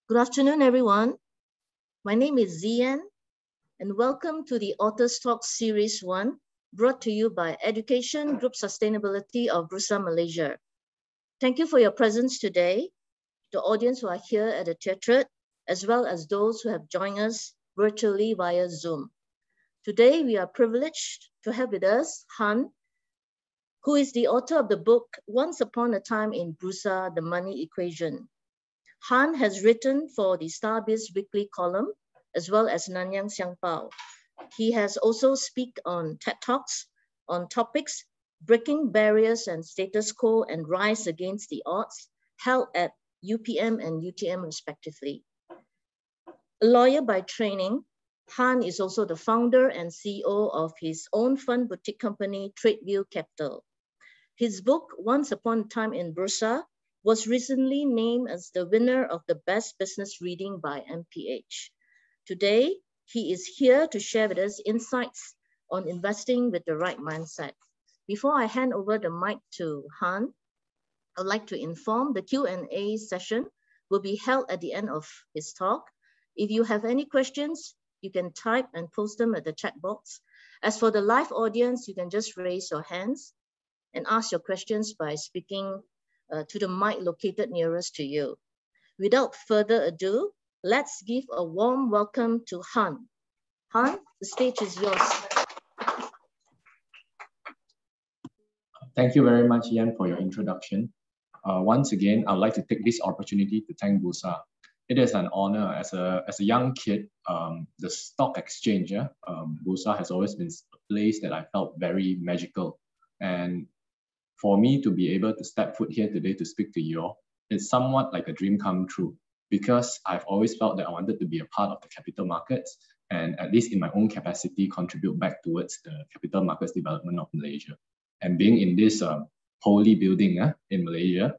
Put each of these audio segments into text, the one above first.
Good afternoon, everyone. My name is Zian, and welcome to the Authors Talk Series 1, brought to you by Education Group Sustainability of Bursa Malaysia. Thank you for your presence today, the audience who are here at the theatre, as well as those who have joined us virtually via Zoom. Today, we are privileged to have with us Hann, who is the author of the book, Once Upon a Time in Bursa, The Money Equation. Hann has written for the Starbiz Weekly column, as well as Nanyang Xiangpao. He has also speak on TED Talks on topics breaking barriers and status quo and rise against the odds, held at UPM and UTM respectively. A lawyer by training, Hann is also the founder and CEO of his own fund boutique company, TradeView Capital. His book, Once Upon a Time in Bursa, was recently named as the winner of the Best Business Reading by MPH. Today, he is here to share with us insights on investing with the right mindset. Before I hand over the mic to Hann, I'd like to inform the Q&A session will be held at the end of his talk. If you have any questions, you can type and post them at the chat box. As for the live audience, you can just raise your hands and ask your questions by speaking to the mic located nearest to you. Without further ado, let's give a warm welcome to Hann. Hann, the stage is yours. Thank you very much, Ian, for your introduction. Once again, I'd like to take this opportunity to thank Bursa. It is an honor as a young kid, the stock exchange, Bursa has always been a place that I felt very magical. And for me to be able to step foot here today to speak to you all, it's somewhat like a dream come true, because I've always felt that I wanted to be a part of the capital markets and, at least in my own capacity, contribute back towards the capital markets development of Malaysia. And being in this holy building in Malaysia,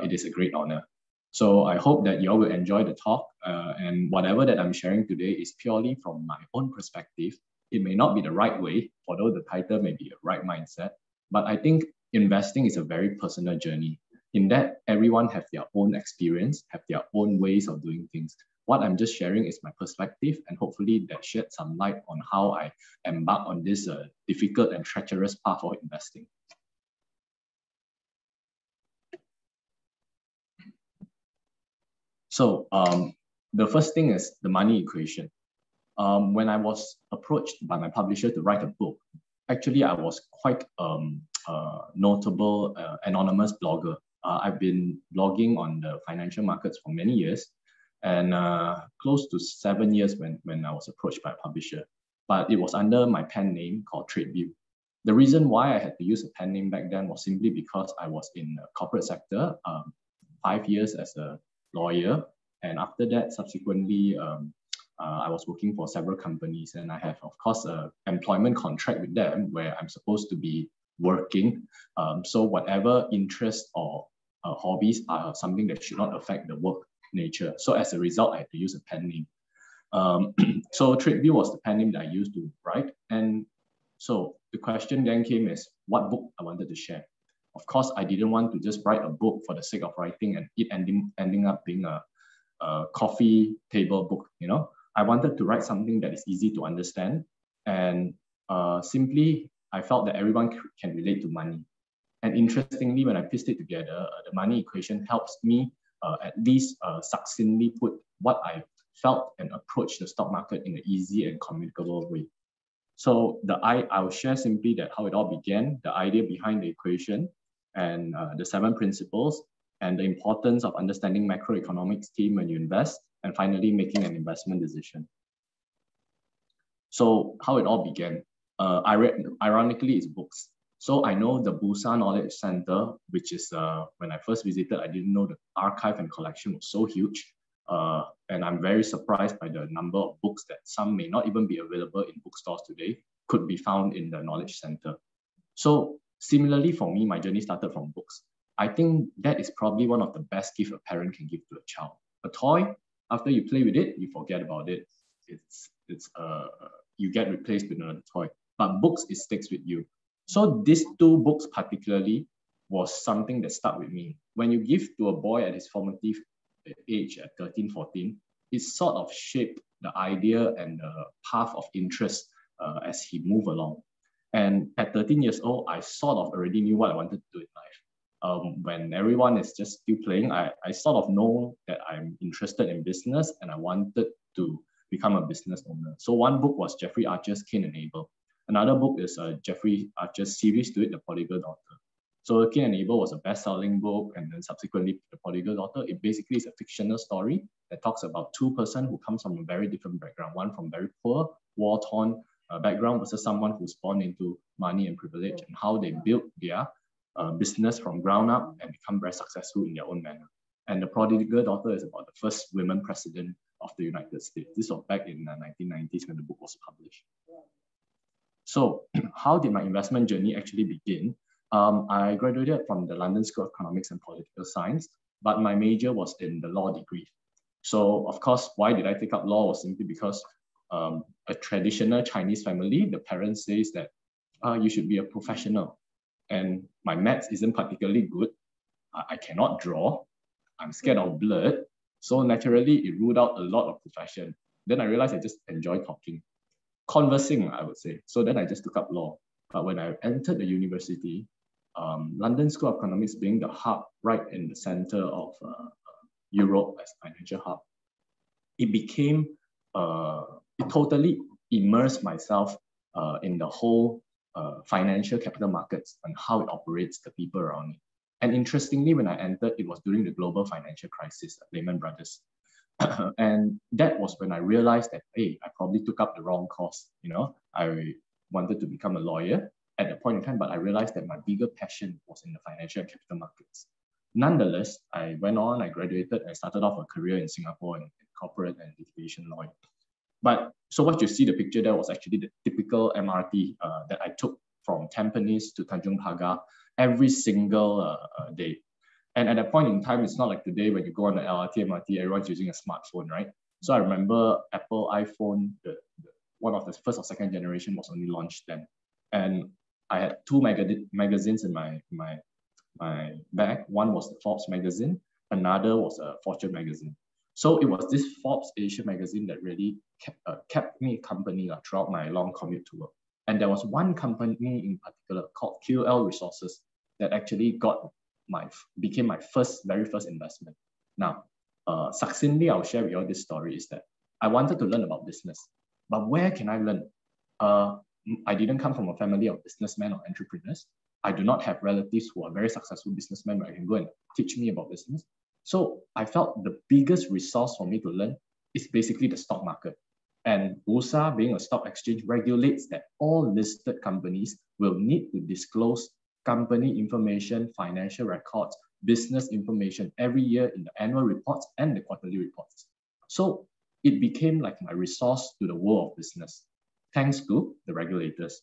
it is a great honor. So I hope that you all will enjoy the talk, and whatever that I'm sharing today is purely from my own perspective. It may not be the right way, although the title may be a right mindset, but I think investing is a very personal journey. in that everyone have their own experience, have their own ways of doing things. What I'm just sharing is my perspective, and hopefully that shed some light on how I embark on this difficult and treacherous path of investing. So the first thing is the money equation. When I was approached by my publisher to write a book, actually I was quite notable anonymous blogger. I've been blogging on the financial markets for many years, and close to 7 years when I was approached by a publisher. But it was under my pen name called TradeView. The reason why I had to use a pen name back then was simply because I was in the corporate sector, 5 years as a lawyer, and after that, subsequently, I was working for several companies, and I have, of course, an employment contract with them where I'm supposed to be working. So whatever interests or hobbies are something that should not affect the work nature. So as a result, I had to use a pen name. So TradeView was the pen name that I used to write. And so the question then came is what book I wanted to share. Of course, I didn't want to just write a book for the sake of writing and it ending up being a coffee table book, you know. I wanted to write something that is easy to understand, and simply I felt that everyone can relate to money. And interestingly, when I pieced it together, the money equation helps me at least succinctly put what I felt and approach the stock market in an easy and communicable way. So I will share simply that how it all began, the idea behind the equation, and the 7 principles, and the importance of understanding macroeconomics theme when you invest, and finally making an investment decision. So how it all began, ironically, it's books. So I know the Bursa Knowledge Center, which is when I first visited, I didn't know the archive and collection was so huge. And I'm very surprised by the number of books that some may not even be available in bookstores today, could be found in the Knowledge Center. So similarly for me, my journey started from books. I think that is probably one of the best gifts a parent can give to a child. A toy, after you play with it, you forget about it. You get replaced with another toy. But books, it sticks with you. So these 2 books particularly was something that stuck with me. When you give to a boy at his formative age at 13, 14, it sort of shaped the idea and the path of interest as he moved along. And at 13 years old, I sort of already knew what I wanted to do in life. When everyone is just still playing, I sort of know that I'm interested in business and I wanted to become a business owner. So one book was Jeffrey Archer's Cain and Abel. Another book is Jeffrey Archer's series to it, The Prodigal Daughter. So Cain and Abel was a best-selling book, and then subsequently The Prodigal Daughter. It basically is a fictional story that talks about 2 persons who comes from a very different background. One from very poor, war-torn background versus someone who's born into money and privilege, and how they built their business from ground up and become very successful in their own manner. And The Prodigal Daughter is about the first women president of the United States. This was back in the 1990s when the book was published. So how did my investment journey actually begin? I graduated from the London School of Economics and Political Science, but my major was in the law degree. So of course, why did I take up law was simply because a traditional Chinese family, the parents says that you should be a professional. And my maths isn't particularly good. I cannot draw. I'm scared of blood. So naturally, it ruled out a lot of profession. Then I realized I just enjoy talking. Conversing, I would say. So then I just took up law. But when I entered the university, London School of Economics being the hub right in the center of Europe as financial hub, it became, it totally immersed myself in the whole financial capital markets and how it operates, the people around it. And interestingly, when I entered, it was during the global financial crisis at Lehman Brothers. And that was when I realized that, hey, I probably took up the wrong course. You know, I wanted to become a lawyer at that point in time, but I realized that my bigger passion was in the financial and capital markets. Nonetheless, I went on, I graduated, and started off a career in Singapore in corporate and litigation law. But so what you see the picture there was actually the typical MRT that I took from Tampines to Tanjung Pagar every single day. And at that point in time, it's not like today when you go on the LRT, MRT, everyone's using a smartphone, right? So I remember Apple iPhone, one of the first or second generation was only launched then. And I had 2 magazines in my back. One was the Forbes magazine, another was a Fortune magazine. So it was this Forbes Asia magazine that really kept me company throughout my long commute to work. And there was one company in particular called QL Resources that actually became my very first investment. Now, succinctly, I'll share with you all this story is that I wanted to learn about business, but where can I learn? I didn't come from a family of businessmen or entrepreneurs. I do not have relatives who are very successful businessmen where I can go and teach me about business. So I felt the biggest resource for me to learn is basically the stock market. And Bursa, being a stock exchange, regulates that all listed companies will need to disclose company information, financial records, business information every year in the annual reports and the quarterly reports. So it became like my resource to the world of business, thanks to the regulators.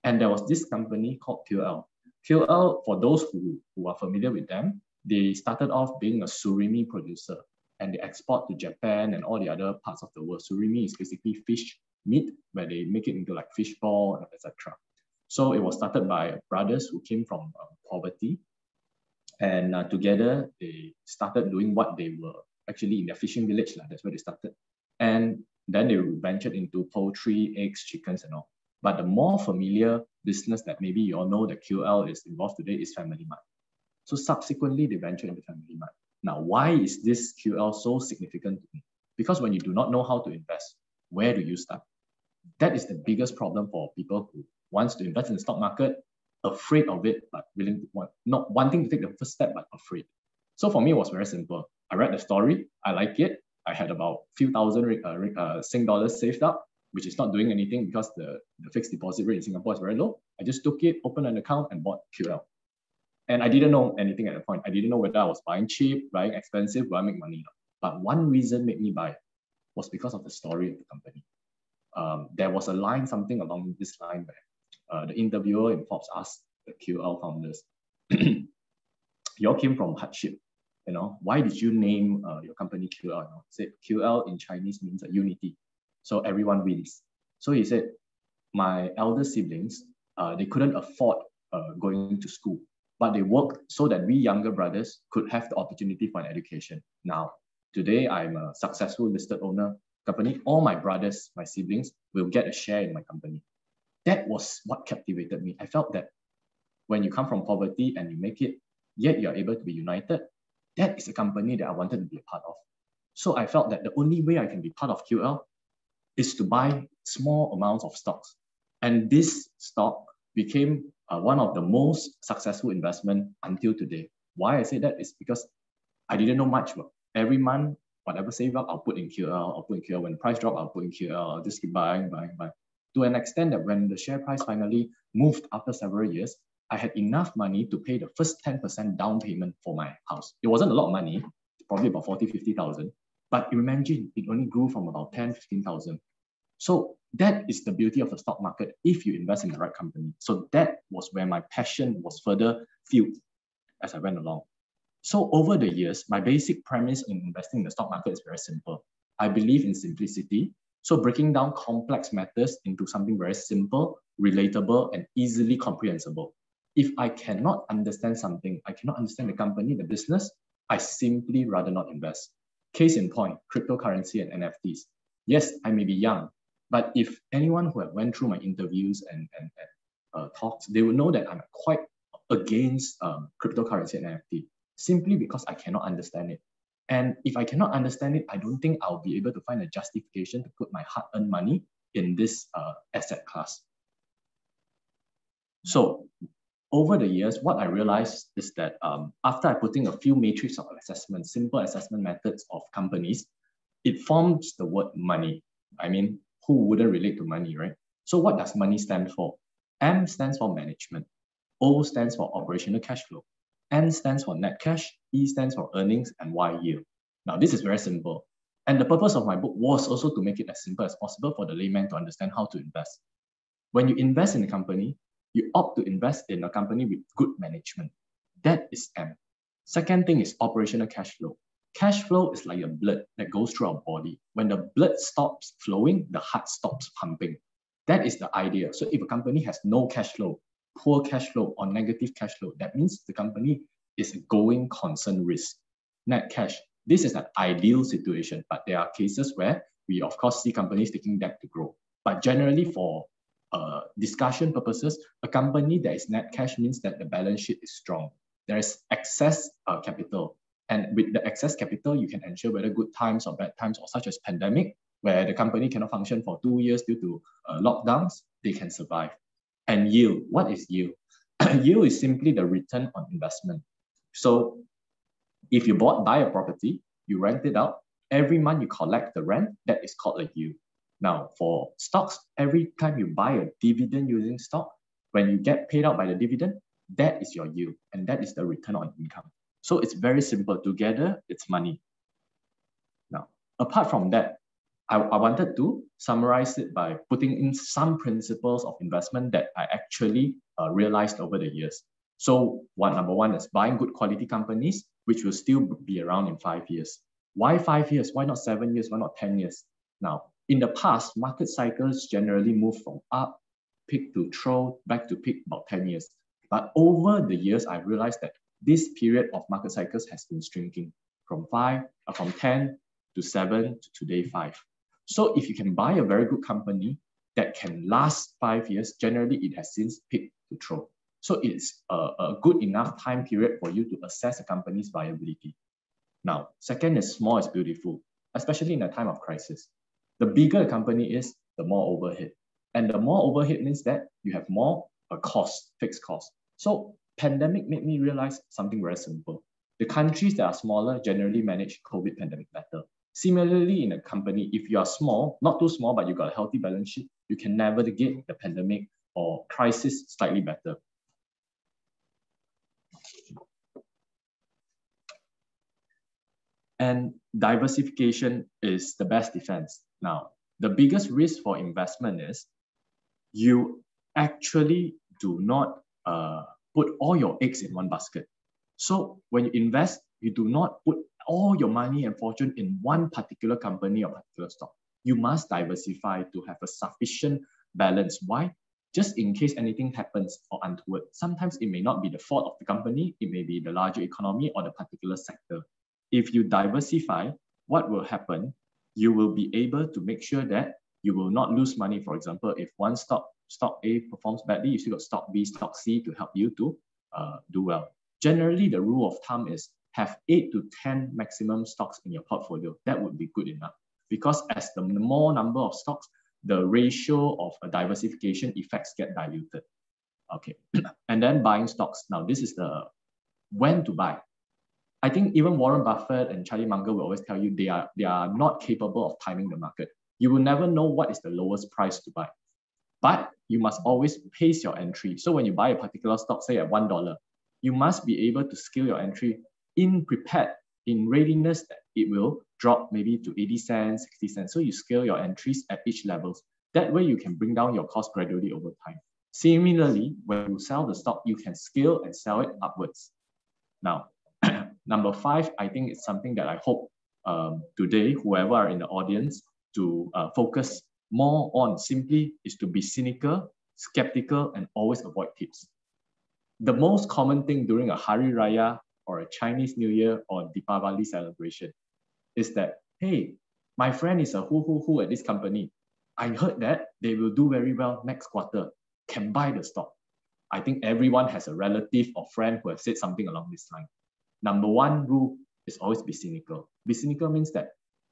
And there was this company called QL. QL, for those who are familiar with them, they started off being a surimi producer and they export to Japan and all the other parts of the world. Surimi is basically fish meat where they make it into like fish ball, etc. So it was started by brothers who came from poverty, and together they started doing what they were actually in their fishing village. That's where they started. And then they ventured into poultry, eggs, chickens and all. But the more familiar business that maybe you all know that QL is involved today is Family Mart. So subsequently, they ventured into Family Mart. Now, why is this QL so significant to me? Because when you do not know how to invest, where do you start? That is the biggest problem for people who wants to invest in the stock market, afraid of it, but not wanting to take the first step, but afraid. So for me, it was very simple. I read the story, I like it. I had about a few thousand Sing dollars saved up, which is not doing anything because the fixed deposit rate in Singapore is very low. I just took it, opened an account and bought QL. And I didn't know anything at the point. I didn't know whether I was buying cheap, buying expensive, will I make money? But one reason made me buy was because of the story of the company. There was a line, something along this line where the interviewer in Forbes asked the QL founders, you all came from hardship. Why did you name your company QL? He said QL in Chinese means unity. So everyone wins. So he said, my elder siblings, they couldn't afford going to school, but they worked so that we younger brothers could have the opportunity for an education. Now, today I'm a successful listed owner company. All my brothers, my siblings will get a share in my company. That was what captivated me. I felt that when you come from poverty and you make it, yet you're able to be united, that is a company that I wanted to be a part of. So I felt that the only way I can be part of QL is to buy small amounts of stocks. And this stock became one of the most successful investments until today. Why I say that is because I didn't know much. Every month, whatever save up, I'll put in QL, I'll put in QL. When the price drop, I'll put in QL. I'll just keep buying. To an extent that when the share price finally moved after several years, I had enough money to pay the first 10% down payment for my house. It wasn't a lot of money, probably about 40, 50,000. But imagine it only grew from about 10, 15,000. So that is the beauty of the stock market if you invest in the right company. So that was where my passion was further fueled as I went along. So over the years, my basic premise in investing in the stock market is very simple. I believe in simplicity. So breaking down complex matters into something very simple, relatable, and easily comprehensible. If I cannot understand something, I cannot understand the company, the business, I simply rather not invest. Case in point, cryptocurrency and NFTs. Yes, I may be young, but if anyone who have went through my interviews and talks, they will know that I'm quite against cryptocurrency and NFT, simply because I cannot understand it. And if I cannot understand it, I don't think I'll be able to find a justification to put my hard-earned money in this asset class. So over the years, what I realized is that after I putting a few matrix of assessment, simple assessment methods of companies, it forms the word money. I mean, who wouldn't relate to money, right? So what does money stand for? M stands for management. O stands for operational cash flow. N stands for net cash. E stands for earnings, and Y yield. Now, this is very simple. And the purpose of my book was also to make it as simple as possible for the layman to understand how to invest. When you invest in a company, you opt to invest in a company with good management. That is M. Second thing is operational cash flow. Cash flow is like a blood that goes through our body. When the blood stops flowing, the heart stops pumping. That is the idea. So if a company has no cash flow, poor cash flow, or negative cash flow, that means the company is a going concern risk. Net cash, this is an ideal situation, but there are cases where we of course see companies taking debt to grow. But generally for discussion purposes, a company that is net cash means that the balance sheet is strong. There is excess capital. And with the excess capital, you can ensure whether good times or bad times, or such as pandemic, where the company cannot function for 2 years due to lockdowns, they can survive. And yield, what is yield? Yield is simply the return on investment. So if you buy a property, you rent it out, every month you collect the rent, that is called a yield. Now, for stocks, every time you buy a dividend using stock, when you get paid out by the dividend, that is your yield, and that is the return on income. So it's very simple. Together, it's money. Now, apart from that, I wanted to summarize it by putting in some principles of investment that I actually realized over the years. So number one is buying good quality companies, which will still be around in 5 years. Why 5 years? Why not 7 years? Why not 10 years? Now, in the past, market cycles generally move from up, peak to trough, back to peak about 10 years. But over the years, I've realized that this period of market cycles has been shrinking from 10 to 7 to today 5. So if you can buy a very good company that can last 5 years, generally it has since peaked to trough. So it's a good enough time period for you to assess a company's viability. Now, second is small is beautiful, especially in a time of crisis. The bigger the company is, the more overhead. And the more overhead means that you have more fixed cost. So pandemic made me realize something very simple. The countries that are smaller generally manage COVID pandemic better. Similarly, in a company, if you are small, not too small, but you got a healthy balance sheet, you can navigate the pandemic or crisis slightly better. And diversification is the best defense. Now, the biggest risk for investment is you actually do not put all your eggs in one basket. So when you invest, you do not put all your money and fortune in one particular company or particular stock. You must diversify to have a sufficient balance. Why? Just in case anything happens or untoward. Sometimes it may not be the fault of the company, it may be the larger economy or the particular sector. If you diversify, what will happen? You will be able to make sure that you will not lose money. For example, if one stock A performs badly, you still got stock B, stock C to help you to do well. Generally, the rule of thumb is have 8 to 10 maximum stocks in your portfolio. That would be good enough, because as the more number of stocks, the ratio of diversification effects get diluted. Okay, and then buying stocks. Now, this is the when to buy. I think even Warren Buffett and Charlie Munger will always tell you they are not capable of timing the market. You will never know what is the lowest price to buy. But you must always pace your entry. So when you buy a particular stock, say at $1, you must be able to scale your entry prepared, in readiness that it will drop maybe to 80 cents, 60 cents. So you scale your entries at each levels. That way you can bring down your cost gradually over time. Similarly, when you sell the stock, you can scale and sell it upwards. Now, number 5, I think it's something that I hope today, whoever are in the audience, to focus more on simply is to be cynical, skeptical, and always avoid tips. The most common thing during a Hari Raya or a Chinese New Year or Deepavali celebration is that, hey, my friend is a who at this company. I heard that they will do very well next quarter. Can buy the stock. I think everyone has a relative or friend who has said something along this line. Number 1 rule is always be cynical. Be cynical means that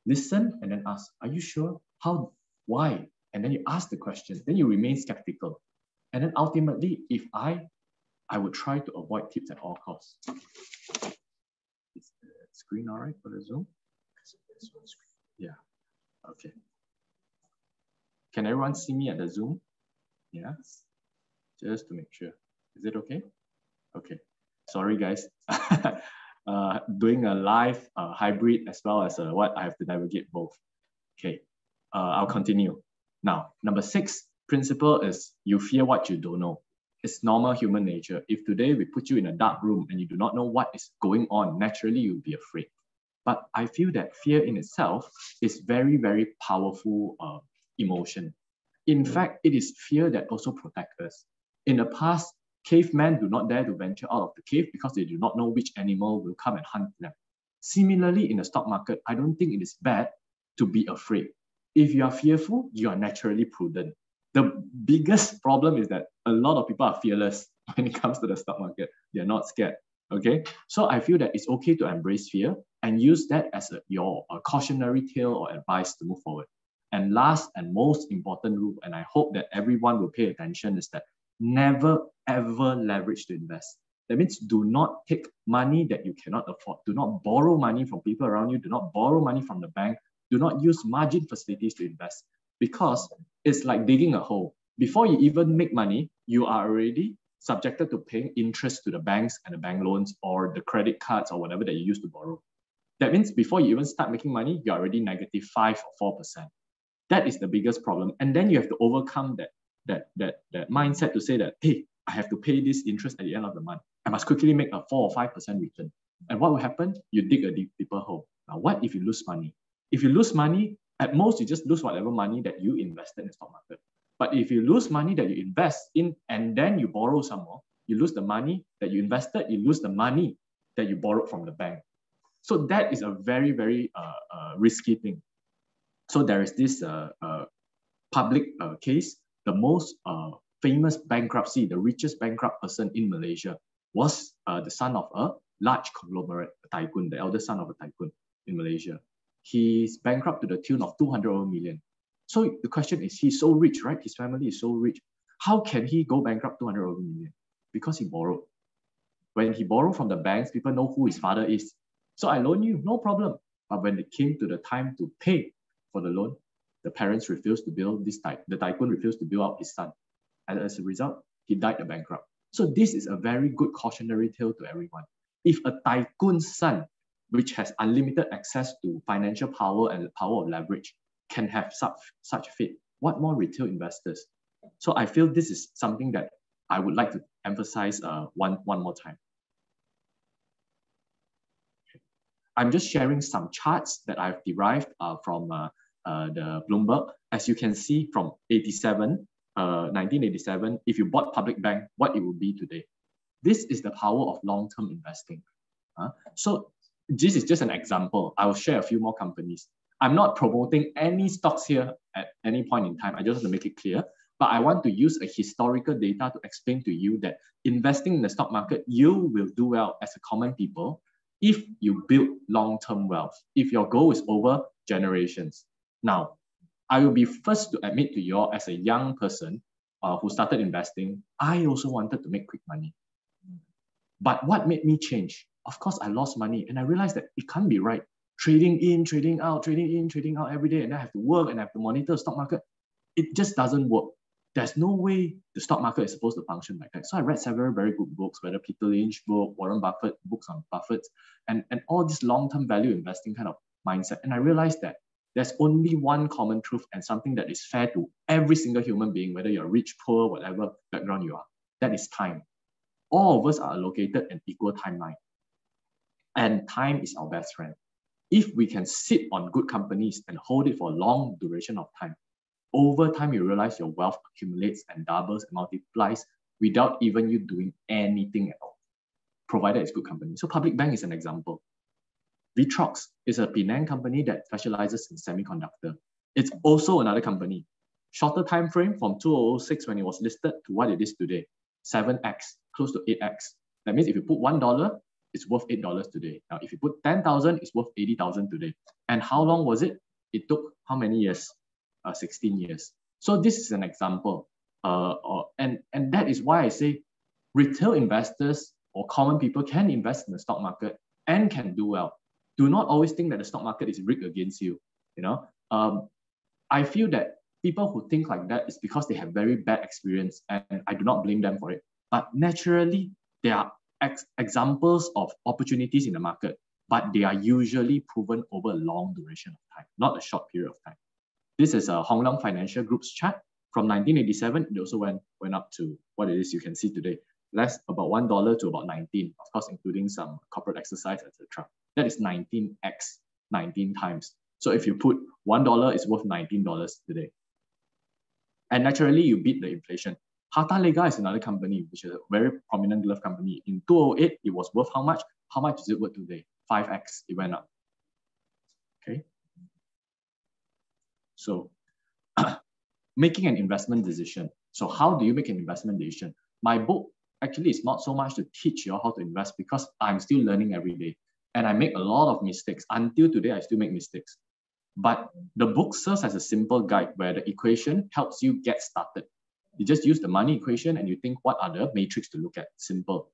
listen and then ask, are you sure? How? Why? And then you ask the question. Then you remain skeptical. And then ultimately, if I would try to avoid tips at all costs. Is the screen all right for the Zoom? Yeah. Okay. Can everyone see me at the Zoom? Yes. Just to make sure. Is it okay? Okay. Sorry, guys. Doing a live hybrid as well as what I have to navigate both. Okay. I'll continue. Now, number 6 principle is you fear what you don't know. It's normal human nature. If today we put you in a dark room and you do not know what is going on, naturally you'll be afraid. But I feel that fear in itself is very, very powerful emotion. In fact, it is fear that also protects us. In the past, Cavemen do not dare to venture out of the cave because they do not know which animal will come and hunt them. Similarly, in the stock market, I don't think it is bad to be afraid. If you are fearful, you are naturally prudent. The biggest problem is that a lot of people are fearless when it comes to the stock market. They're not scared. Okay, so I feel that it's okay to embrace fear and use that as your cautionary tale or advice to move forward. And last and most important rule, and I hope that everyone will pay attention, is that never ever leverage to invest. That means do not take money that you cannot afford. Do not borrow money from people around you. Do not borrow money from the bank. Do not use margin facilities to invest, because it's like digging a hole. Before you even make money, you are already subjected to paying interest to the banks and the bank loans or the credit cards or whatever that you use to borrow. That means before you even start making money, you're already -5 or 4%. That is the biggest problem. And then you have to overcome that mindset to say that, hey, I have to pay this interest at the end of the month. I must quickly make a 4 or 5% return. And what will happen? You dig a deeper hole. Now, what if you lose money? If you lose money, at most, you just lose whatever money that you invested in the stock market. But if you lose money that you invest in and then you borrow some more, you lose the money that you invested, you lose the money that you borrowed from the bank. So that is a very, very risky thing. So there is this public case. The most famous bankruptcy, the richest bankrupt person in Malaysia was the son of a large conglomerate, a tycoon, the eldest son of a tycoon in Malaysia. He's bankrupt to the tune of 200 million. So the question is, he's so rich, right? His family is so rich. How can he go bankrupt 200 million? Because he borrowed. When he borrowed from the banks, people know who his father is. So I loan you, no problem. But when it came to the time to pay for the loan, the parents refused to bill the tycoon refused to bill out his son. And as a result, he died a bankrupt. So this is a very good cautionary tale to everyone. If a tycoon's son, which has unlimited access to financial power and the power of leverage, can have such fate, what more retail investors? So I feel this is something that I would like to emphasize one more time. I'm just sharing some charts that I've derived from the Bloomberg. As you can see from 1987, if you bought public bank, what it would be today. This is the power of long-term investing. So this is just an example. I will share a few more companies. I'm not promoting any stocks here at any point in time. I just want to make it clear. But I want to use a historical data to explain to you that investing in the stock market, you will do well as a common people if you build long-term wealth, if your goal is over generations. Now, I will be first to admit to you all, as a young person who started investing, I also wanted to make quick money. But what made me change? Of course, I lost money and I realized that it can't be right. Trading in, trading out, trading in, trading out every day, and I have to work and I have to monitor the stock market. It just doesn't work. There's no way the stock market is supposed to function like that. So I read several very good books, whether Peter Lynch book, Warren Buffett, books on Buffett, and all this long-term value investing kind of mindset. And I realized that there's only one common truth and something that is fair to every single human being, whether you're rich, poor, whatever background you are. That is time. All of us are allocated an equal timeline. And time is our best friend. If we can sit on good companies and hold it for a long duration of time, over time you realize your wealth accumulates and doubles and multiplies without even you doing anything at all, provided it's good company. So Public Bank is an example. Vitrox is a Penang company that specializes in semiconductor. It's also another company. Shorter time frame from 2006 when it was listed to what it is today, 7x, close to 8x. That means if you put $1, it's worth $8 today. Now, if you put 10,000, it's worth 80,000 today. And how long was it? It took how many years? 16 years. So this is an example. And that is why I say retail investors or common people can invest in the stock market and can do well. Do not always think that the stock market is rigged against you. I feel that people who think like that is because they have very bad experience, and I do not blame them for it. But naturally, there are examples of opportunities in the market, but they are usually proven over a long duration of time, not a short period of time. This is a Hong Leong Financial Group's chart from 1987. It also went up to what it is you can see today, less about $1 to about 19, of course, including some corporate exercise, etc. That is 19x, 19 times. So if you put $1, it's worth $19 today. And naturally, you beat the inflation. Harta Lega is another company, which is a very prominent glove company. In 2008, it was worth how much? How much is it worth today? 5x, it went up. Okay. So making an investment decision. So how do you make an investment decision? My book actually is not so much to teach you how to invest, because I'm still learning every day. And I make a lot of mistakes. Until today, I still make mistakes. But the book serves as a simple guide where the equation helps you get started. You just use the money equation and you think, what are the matrix to look at? Simple.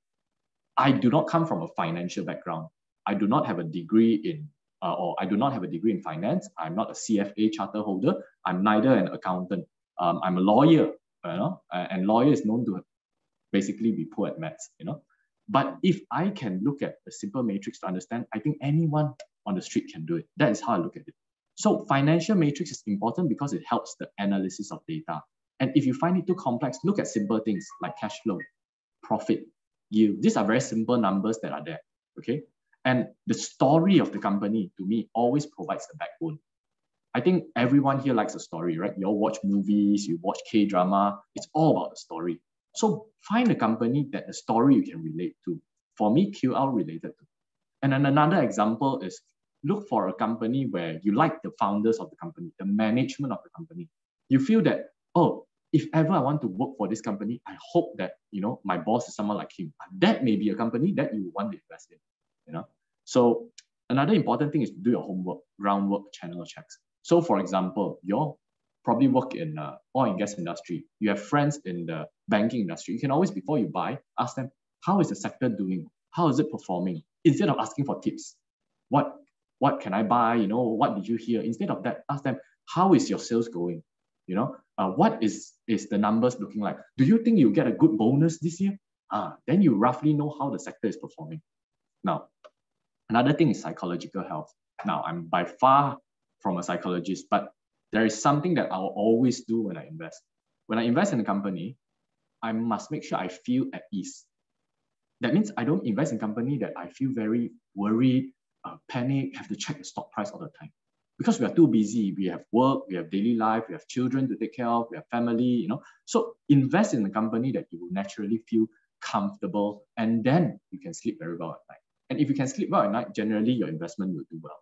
I do not come from a financial background. I do not have a degree in, or I do not have a degree in finance. I'm not a CFA charter holder. I'm neither an accountant. I'm a lawyer, and lawyer is known to basically be poor at maths, But if I can look at a simple matrix to understand, I think anyone on the street can do it. That is how I look at it. So financial matrix is important because it helps the analysis of data. And if you find it too complex, look at simple things like cash flow, profit, yield. These are very simple numbers that are there, okay? And the story of the company, to me, always provides the backbone. I think everyone here likes a story, right? You all watch movies, you watch K-drama. It's all about the story. So find a company that the story you can relate to. For me, QL related to. And then another example is look for a company where you like the founders of the company, the management of the company. You feel that, oh, if ever I want to work for this company, I hope that, my boss is someone like him. That may be a company that you want to invest in, So another important thing is do your homework, groundwork, channel checks. So for example, you probably work in the oil and gas industry. You have friends in the banking industry. You can always, before you buy, ask them, how is the sector doing? How is it performing? Instead of asking for tips, what can I buy? What did you hear? Instead of that, ask them, how is your sales going? What is the numbers looking like? Do you think you get a good bonus this year? Then you roughly know how the sector is performing. Now, another thing is psychological health. Now, I'm by far from a psychologist, but there is something that I'll always do when I invest. When I invest in a company, I must make sure I feel at ease. That means I don't invest in a company that I feel very worried, panic, have to check the stock price all the time. Because we are too busy. We have work, we have daily life, we have children to take care of, we have family, So invest in a company that you will naturally feel comfortable, and then you can sleep very well at night. And if you can sleep well at night, generally your investment will do well.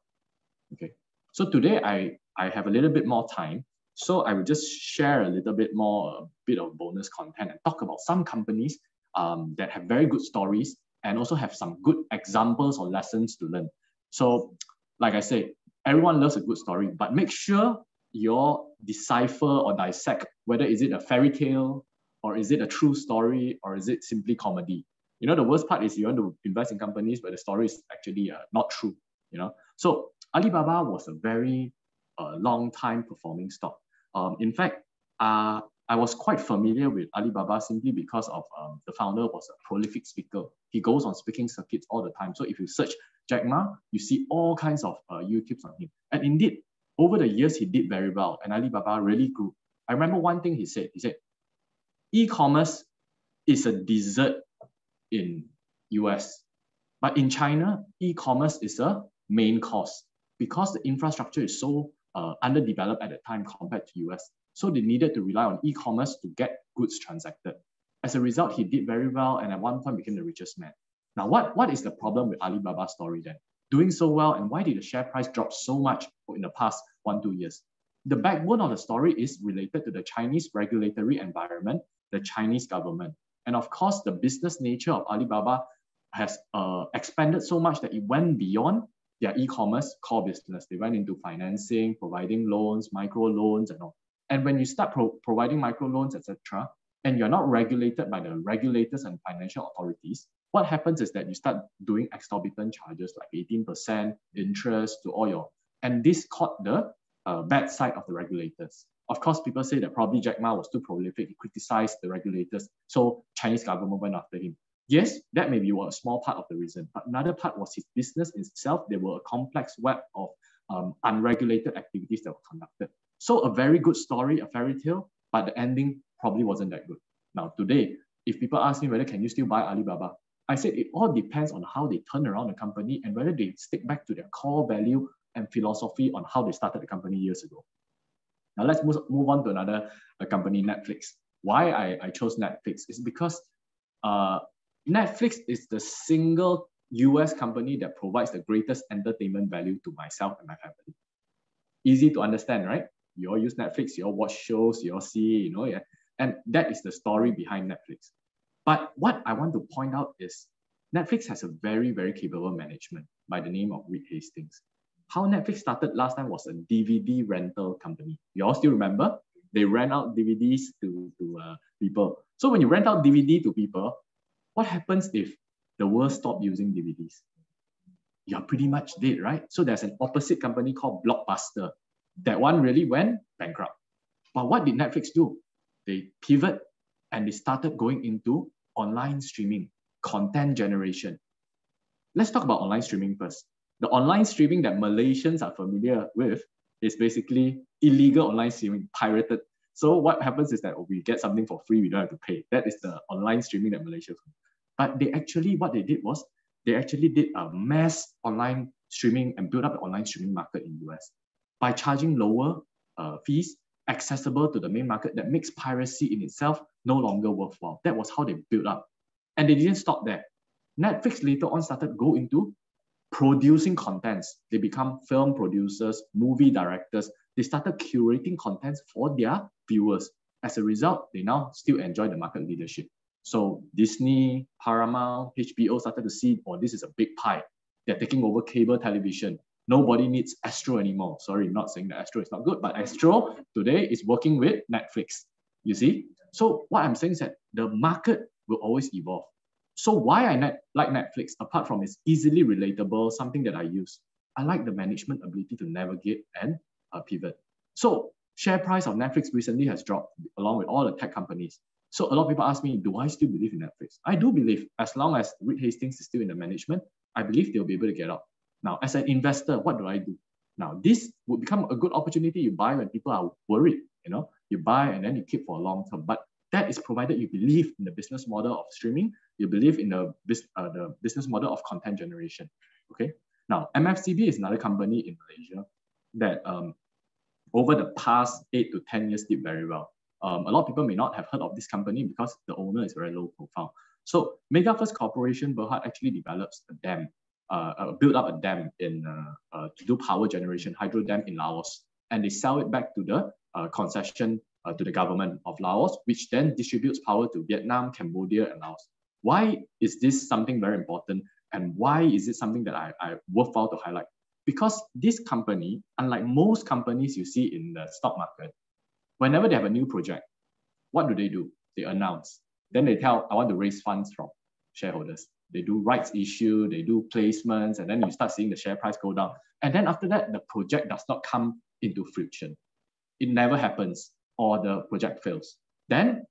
Okay. So today I have a little bit more time. So I will just share a little bit more, a bit of bonus content and talk about some companies that have very good stories and also have some good examples or lessons to learn. So like I said, everyone loves a good story, but make sure you decipher or dissect whether is it a fairy tale or is it a true story or is it simply comedy. The worst part is you want to invest in companies where the story is actually not true. So Alibaba was a very long time performing stock. In fact, I was quite familiar with Alibaba simply because of the founder was a prolific speaker. He goes on speaking circuits all the time. So if you search Jack Ma, you see all kinds of YouTubes on him. And indeed, over the years, he did very well. And Alibaba really grew. I remember one thing he said, e-commerce is a dessert in US. But in China, e-commerce is a main course because the infrastructure is so underdeveloped at the time compared to US. So they needed to rely on e-commerce to get goods transacted. As a result, he did very well and at one point became the richest man. Now, what is the problem with Alibaba's story then? Doing so well, and why did the share price drop so much in the past 1-2 years? The backbone of the story is related to the Chinese regulatory environment, the Chinese government. And of course, the business nature of Alibaba has expanded so much that it went beyond their e-commerce core business. They went into financing, providing loans, micro loans and all. And when you start providing micro loans, etc., and you're not regulated by the regulators and financial authorities, what happens is that you start doing exorbitant charges like 18% interest to all your, and this caught the bad side of the regulators. Of course, people say that probably Jack Ma was too prolific, he criticized the regulators, so Chinese government went after him. Yes, that may be a small part of the reason, but another part was his business itself. There were a complex web of unregulated activities that were conducted. So a very good story, a fairy tale, but the ending probably wasn't that good. Now today, if people ask me whether can you still buy Alibaba, I said it all depends on how they turn around the company and whether they stick back to their core value and philosophy on how they started the company years ago. Now let's move on to another company, Netflix. why I chose Netflix is because Netflix is the single US company that provides the greatest entertainment value to myself and my family. Easy to understand, right? You all use Netflix, you all watch shows, you all see, you know, yeah. And that is the story behind Netflix. But what I want to point out is Netflix has a very, very capable management by the name of Reed Hastings. How Netflix started last time was a DVD rental company. You all still remember? They rent out DVDs to people. So when you rent out DVD to people, what happens if the world stopped using DVDs? You're pretty much dead, right? So there's an opposite company called Blockbuster. That one really went bankrupt. But what did Netflix do? They pivot and they started going into online streaming, content generation. Let's talk about online streaming first. The online streaming that Malaysians are familiar with is basically illegal online streaming, pirated. So what happens is that we get something for free, we don't have to pay. That is the online streaming that Malaysia. But they actually, what they did was, they actually did a mass online streaming and built up the online streaming market in the US by charging lower fees accessible to the main market that makes piracy in itself no longer worthwhile. That was how they built up. And they didn't stop there. Netflix later on started go into producing contents. They become film producers, movie directors. They started curating contents for their viewers. As a result, they now still enjoy the market leadership. So Disney, Paramount, HBO started to see, oh, this is a big pie. They're taking over cable television. Nobody needs Astro anymore. Sorry, I'm not saying that Astro is not good, but Astro today is working with Netflix. You see? So what I'm saying is that the market will always evolve. So why I like Netflix, apart from it's easily relatable, something that I use, I like the management ability to navigate and pivot. So share price of Netflix recently has dropped along with all the tech companies. So a lot of people ask me, do I still believe in Netflix? I do believe, as long as Reed Hastings is still in the management, I believe they'll be able to get out. Now, as an investor, what do I do? Now, this would become a good opportunity you buy when people are worried. You know, you buy and then you keep for a long term. But that is provided you believe in the business model of streaming, you believe in the business model of content generation. Okay. Now, MFCB is another company in Malaysia that over the past 8 to 10 years did very well. A lot of people may not have heard of this company because the owner is very low profile. So Mega First Corporation Berhad actually develops a dam, built up a dam in to do power generation, hydro dam in Laos, and they sell it back to the concession to the government of Laos, which then distributes power to Vietnam, Cambodia, and Laos. Why is this something very important, and why is it something that I worthwhile to highlight? Because this company, unlike most companies you see in the stock market, whenever they have a new project, what do? They announce. Then they tell, I want to raise funds from shareholders. They do rights issue, they do placements, and then you start seeing the share price go down. And then after that, the project does not come into fruition. It never happens, or the project fails. Then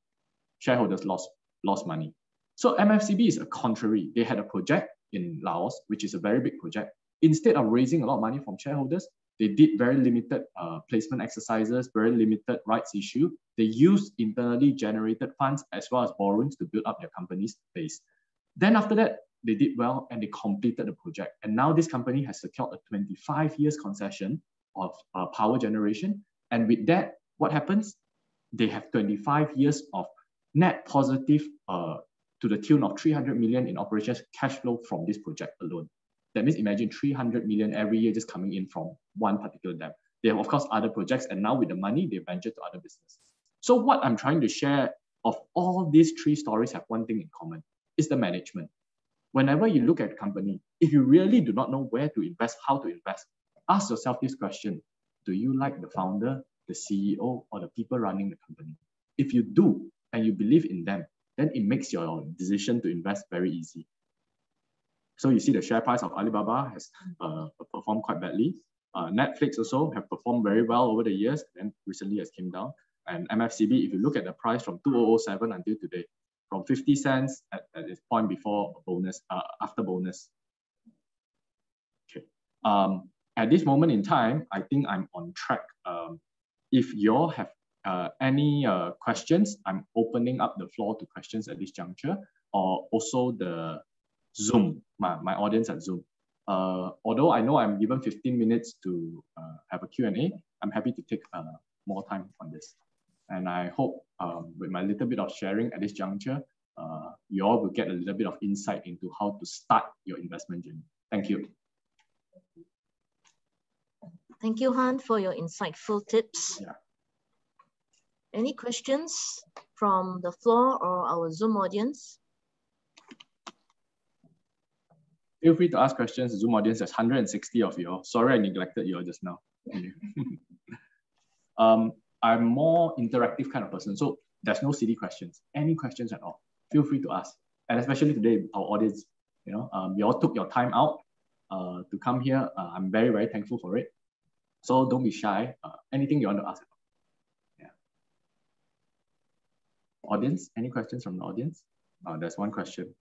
shareholders lost money. So MFCB is a contrary. They had a project in Laos, which is a very big project. Instead of raising a lot of money from shareholders, they did very limited placement exercises, very limited rights issue. They used internally generated funds as well as borrowings to build up their company's base. Then after that, they did well and they completed the project. And now this company has secured a 25 years concession of power generation. And with that, what happens? They have 25 years of net positive to the tune of 300 million in operations cash flow from this project alone. That means imagine 300 million every year just coming in from one particular dam. They have, of course, other projects, and now with the money, they venture to other businesses. So what I'm trying to share of all these three stories have one thing in common, is the management. Whenever you look at a company, if you really do not know where to invest, how to invest, ask yourself this question: do you like the founder, the CEO, or the people running the company? If you do, and you believe in them, then it makes your decision to invest very easy. So you see the share price of Alibaba has performed quite badly. Netflix also have performed very well over the years, and recently has came down. And MFCB, if you look at the price from 2007 until today, from 50 cents at its point before bonus, after bonus. Okay. At this moment in time, I think I'm on track. If you all have any questions, I'm opening up the floor to questions at this juncture, or also the Zoom, my audience at Zoom. Although I know I'm given 15 minutes to have a Q&A, I'm happy to take more time on this. And I hope with my little bit of sharing at this juncture, you all will get a little bit of insight into how to start your investment journey. Thank you. Thank you, Hann, for your insightful tips. Yeah. Any questions from the floor or our Zoom audience? Feel free to ask questions. Zoom audience, there's 160 of you all. Sorry I neglected you all just now. I'm more interactive kind of person, so there's no silly questions. Any questions at all, feel free to ask. And especially today, our audience, you all took your time out to come here. I'm very, very thankful for it. So don't be shy. Anything you want to ask. Yeah. Audience, any questions from the audience? There's one question.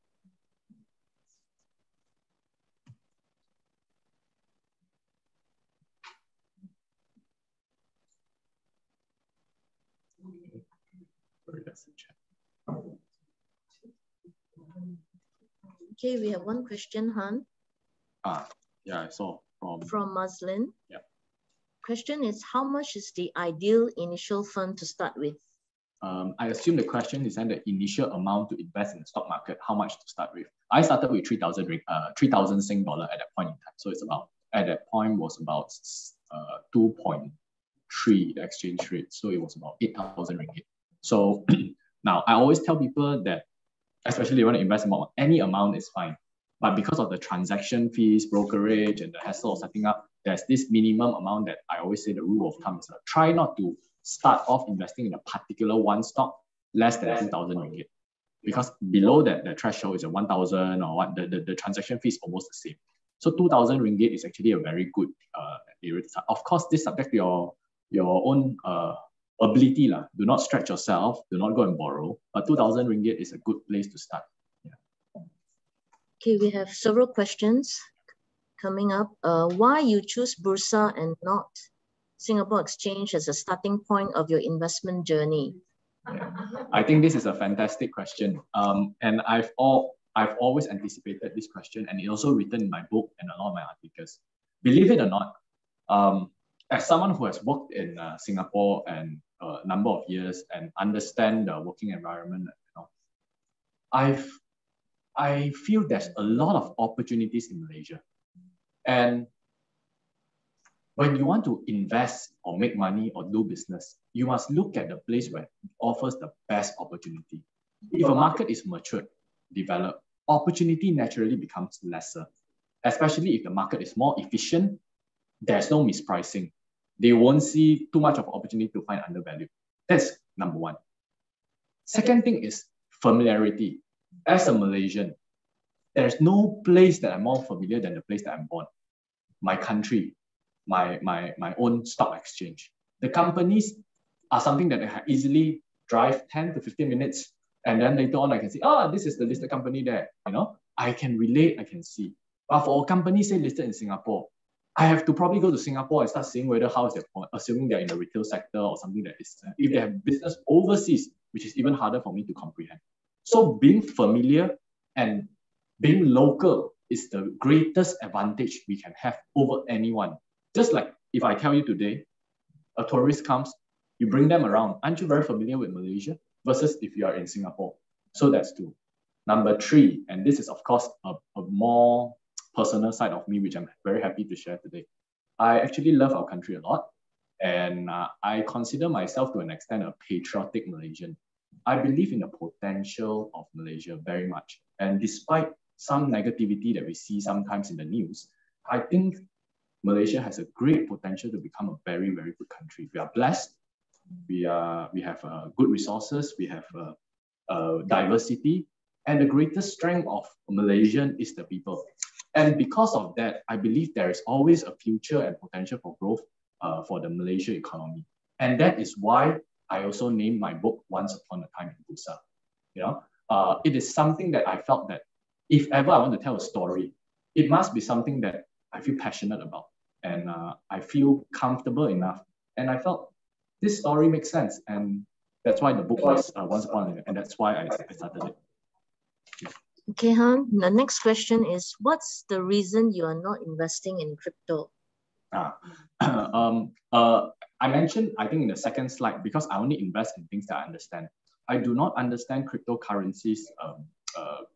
Okay, we have one question, Hann. Yeah, I saw from Muslin. Yeah. Question is, how much is the ideal initial fund to start with? I assume the question is the initial amount to invest in the stock market, how much to start with. I started with 3,000 Sing dollar at that point in time. So it's about, at that point was about 2.3 exchange rate. So it was about 8,000 ringgit. So now I always tell people that, especially if you want to invest more, any amount is fine. But because of the transaction fees, brokerage, and the hassle of setting up, there's this minimum amount that I always say the rule of thumb is try not to start off investing in a particular one stock less than 2,000 ringgit. Because below that, the threshold is a 1,000 or what, the transaction fee is almost the same. So 2,000 ringgit is actually a very good area to start. Of course, this is subject to your own ability. Do not stretch yourself, do not go and borrow. But 2,000 ringgit is a good place to start. Okay, we have several questions coming up. Why you choose Bursa and not Singapore Exchange as a starting point of your investment journey? Yeah. I think this is a fantastic question. And I've always anticipated this question, and it's also written in my book and a lot of my articles. Believe it or not, as someone who has worked in Singapore and a number of years and understand the working environment, I feel there's a lot of opportunities in Malaysia. And when you want to invest or make money or do business, you must look at the place where it offers the best opportunity. If a market is matured, developed, opportunity naturally becomes lesser, especially if the market is more efficient, there's no mispricing. They won't see too much of opportunity to find undervalued. That's number one. Second thing is familiarity. As a Malaysian, there's no place that I'm more familiar than the place that I'm born. My country, my own stock exchange. The companies are something that I can easily drive 10 to 15 minutes, and then later on I can say, oh, this is the listed company there. I can relate, I can see. But for a company, say listed in Singapore, I have to probably go to Singapore and start seeing whether how is their point, assuming they're in the retail sector or something that is, if they have business overseas, which is even harder for me to comprehend. So being familiar and being local is the greatest advantage we can have over anyone. Just like if I tell you today, a tourist comes, you bring them around. Aren't you very familiar with Malaysia? Versus if you are in Singapore. So that's two. Number three, and this is of course a more personal side of me, which I'm very happy to share today. I actually love our country a lot. And I consider myself to an extent a patriotic Malaysian. I believe in the potential of Malaysia very much. And despite some negativity that we see sometimes in the news, I think Malaysia has a great potential to become a very, very good country. We are blessed. We have good resources. We have diversity. And the greatest strength of Malaysian is the people. And because of that, I believe there is always a future and potential for growth for the Malaysia economy. And that is why I also named my book Once Upon a Time in Bursa. It is something that I felt that if ever I want to tell a story, it must be something that I feel passionate about and I feel comfortable enough. And I felt this story makes sense. And that's why the book was Once Upon a Time, and that's why I started it. Okay, Hann, the next question is, what's the reason you are not investing in crypto? I mentioned, I think in the second slide, because I only invest in things that I understand. I do not understand cryptocurrencies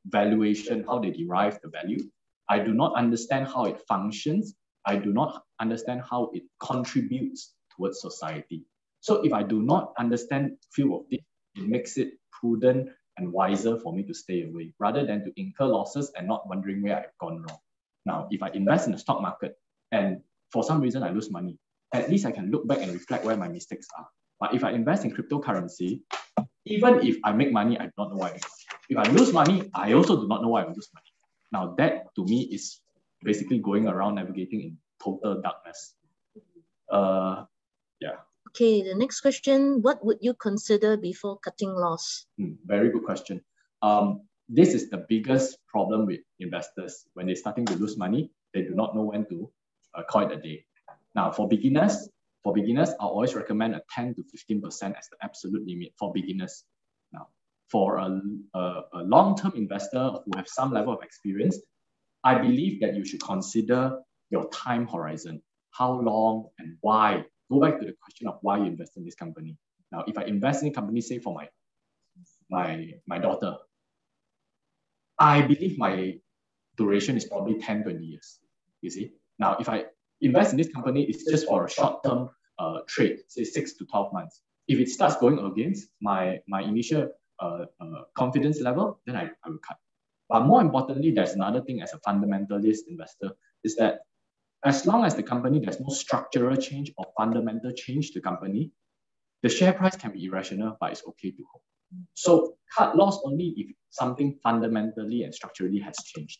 valuation, how they derive the value. I do not understand how it functions. I do not understand how it contributes towards society. So if I do not understand few of this, it makes it prudent and wiser for me to stay away rather than to incur losses and not wondering where I've gone wrong. Now, if I invest in the stock market and for some reason I lose money, at least I can look back and reflect where my mistakes are. But if I invest in cryptocurrency, even if I make money, I do not know why I make money. If I lose money, I also do not know why I lose money. Now that to me is basically going around navigating in total darkness. Yeah. Okay, the next question, what would you consider before cutting loss? Very good question. This is the biggest problem with investors. When they're starting to lose money, they do not know when to call it a day. Now, for beginners, I always recommend a 10 to 15% as the absolute limit for beginners. Now, for a long-term investor who have some level of experience, I believe that you should consider your time horizon. How long and why? Go back to the question of why you invest in this company. Now, if I invest in a company, say for my daughter, I believe my duration is probably 10, 20 years. You see? Now, if I invest in this company, it's just for a short-term trade, say 6 to 12 months. If it starts going against my initial confidence level, then I will cut. But more importantly, there's another thing as a fundamentalist investor, is that as long as the company, there's no structural change or fundamental change to the company, the share price can be irrational, but it's okay to hold. So cut loss only if something fundamentally and structurally has changed.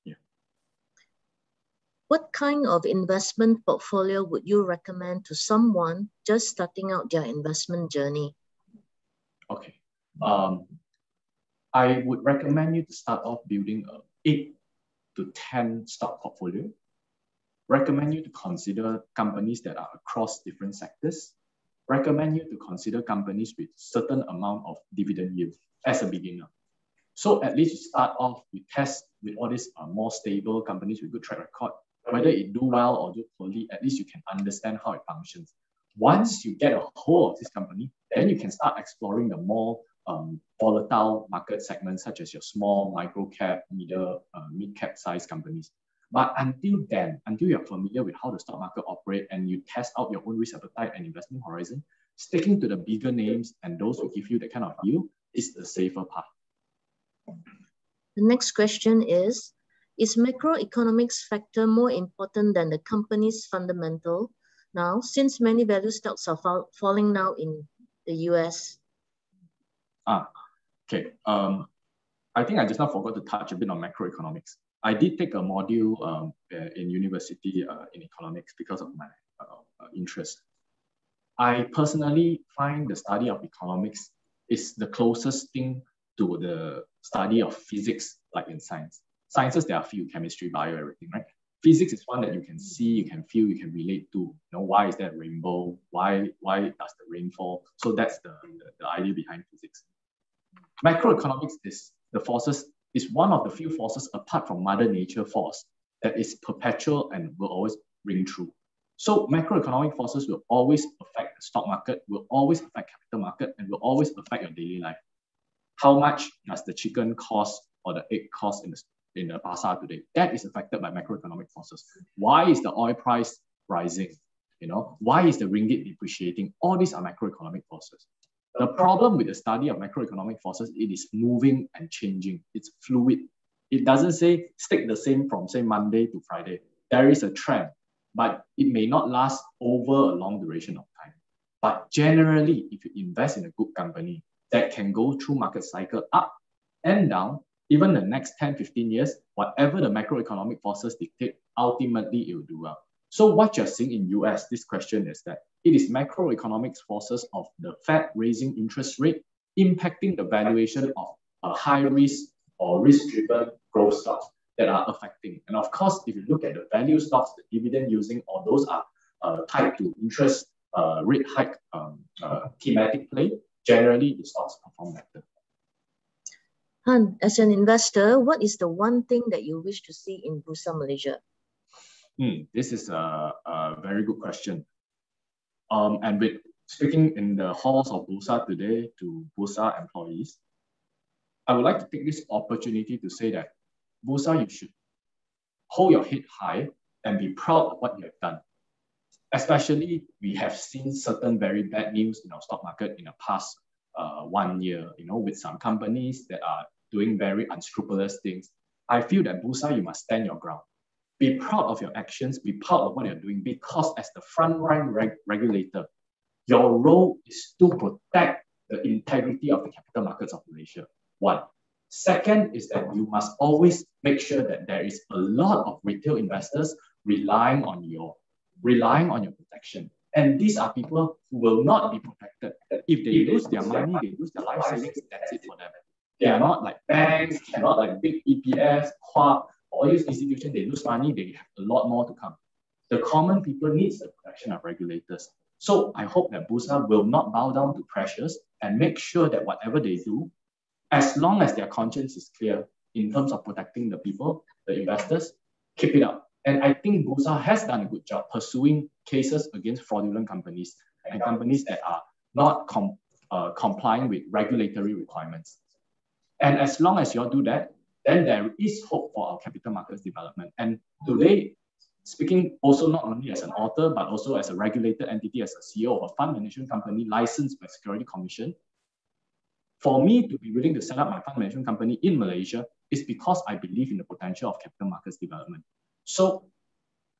Yeah. What kind of investment portfolio would you recommend to someone just starting out their investment journey? Okay. I would recommend you to start off building a 8 to 10 stock portfolio. Recommend you to consider companies that are across different sectors. Recommend you to consider companies with certain amount of dividend yield as a beginner. So at least you start off, you test with all these more stable companies with good track record. Whether it do well or do poorly, at least you can understand how it functions. Once you get a hold of this company, then you can start exploring the more volatile market segments, such as your small, micro cap, mid cap size companies. But until then, until you're familiar with how the stock market operates and you test out your own risk appetite and investment horizon, sticking to the bigger names and those who give you that kind of yield is the safer path. The next question is macroeconomics factor more important than the company's fundamental now, since many value stocks are falling now in the US? Okay. I think I just now forgot to touch a bit on macroeconomics. I did take a module in university in economics because of my interest. I personally find the study of economics is the closest thing to the study of physics, like in science. Sciences, there are few, chemistry, bio, everything, right? Physics is one that you can see, you can feel, you can relate to. You know, why is there a rainbow? Why does the rain fall? So that's the idea behind physics. Macroeconomics is one of the few forces apart from Mother Nature force that is perpetual and will always ring true. So macroeconomic forces will always affect the stock market, will always affect capital market, and will always affect your daily life. How much does the chicken cost or the egg cost in the pasar today? That is affected by macroeconomic forces. Why is the oil price rising? You know, why is the ringgit depreciating? All these are macroeconomic forces. The problem with the study of macroeconomic forces, it is moving and changing. It's fluid. It doesn't say stick the same from, say, Monday to Friday. There is a trend, but it may not last over a long duration of time. But generally, if you invest in a good company that can go through market cycle up and down, even the next 10, 15 years, whatever the macroeconomic forces dictate, ultimately it will do well. So what you're seeing in US, this question is that it is macroeconomics forces of the Fed raising interest rate impacting the valuation of a high risk or risk-driven growth stocks that are affecting. And of course, if you look at the value stocks, the dividend using, or those are tied to interest rate hike thematic play, generally the stocks perform better. Hann, as an investor, what is the one thing that you wish to see in Bursa Malaysia? This is a very good question. And with speaking in the halls of Bursa today to Bursa employees, I would like to take this opportunity to say that Bursa, you should hold your head high and be proud of what you have done. Especially, we have seen certain very bad news in our stock market in the past 1 year, with some companies that are doing very unscrupulous things. I feel that Bursa, you must stand your ground. Be proud of your actions, be proud of what you're doing, because as the frontline regulator, your role is to protect the integrity of the capital markets of Malaysia. One. Second is that you must always make sure that there is a lot of retail investors relying on your protection. And these are people who will not be protected. If they lose their money, they lose their life savings, that's it for them. They are not like banks, they are not like big EPS, Quap, all these institutions, they lose money, they have a lot more to come. The common people needs the protection of regulators. So I hope that Bursa will not bow down to pressures and make sure that whatever they do, as long as their conscience is clear in terms of protecting the people, the investors, keep it up. And I think Bursa has done a good job pursuing cases against fraudulent companies and companies that are not complying with regulatory requirements. And as long as you all do that, then there is hope for our capital markets development. And today, speaking also not only as an author, but also as a regulated entity, as a CEO of a fund management company licensed by Security Commission, for me to be willing to set up my fund management company in Malaysia is because I believe in the potential of capital markets development. So,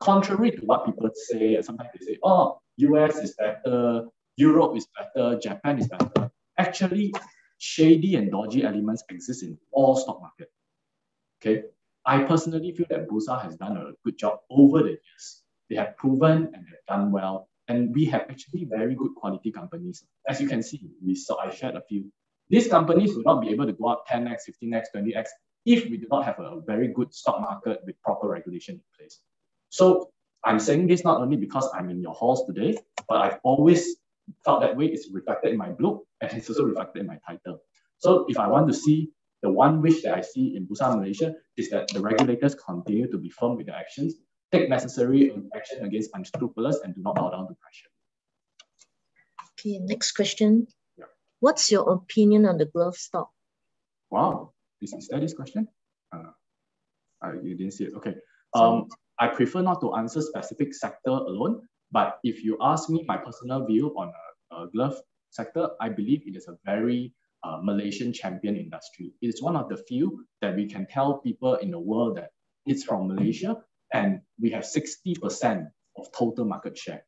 contrary to what people say, sometimes they say, oh, US is better, Europe is better, Japan is better. Actually, shady and dodgy elements exist in all stock markets. Okay, I personally feel that Bursa has done a good job over the years. They have proven and have done well, and we have actually very good quality companies. As you can see, I shared a few. These companies will not be able to go up 10x, 15x, 20x if we do not have a very good stock market with proper regulation in place. So I'm saying this not only because I'm in your halls today, but I've always felt that way. It's reflected in my book, and it's also reflected in my title. So if I want to see the one wish that I see in Bursa Malaysia is that the regulators continue to be firm with their actions, take necessary action against unscrupulous, and do not bow down to pressure. Okay, next question. Yeah. What's your opinion on the glove stock? Wow, is that this question? You didn't see it. Okay. I prefer not to answer specific sector alone, but if you ask me my personal view on a glove sector, I believe it is a very Malaysian champion industry. It is one of the few that we can tell people in the world that it's from Malaysia, and we have 60% of total market share.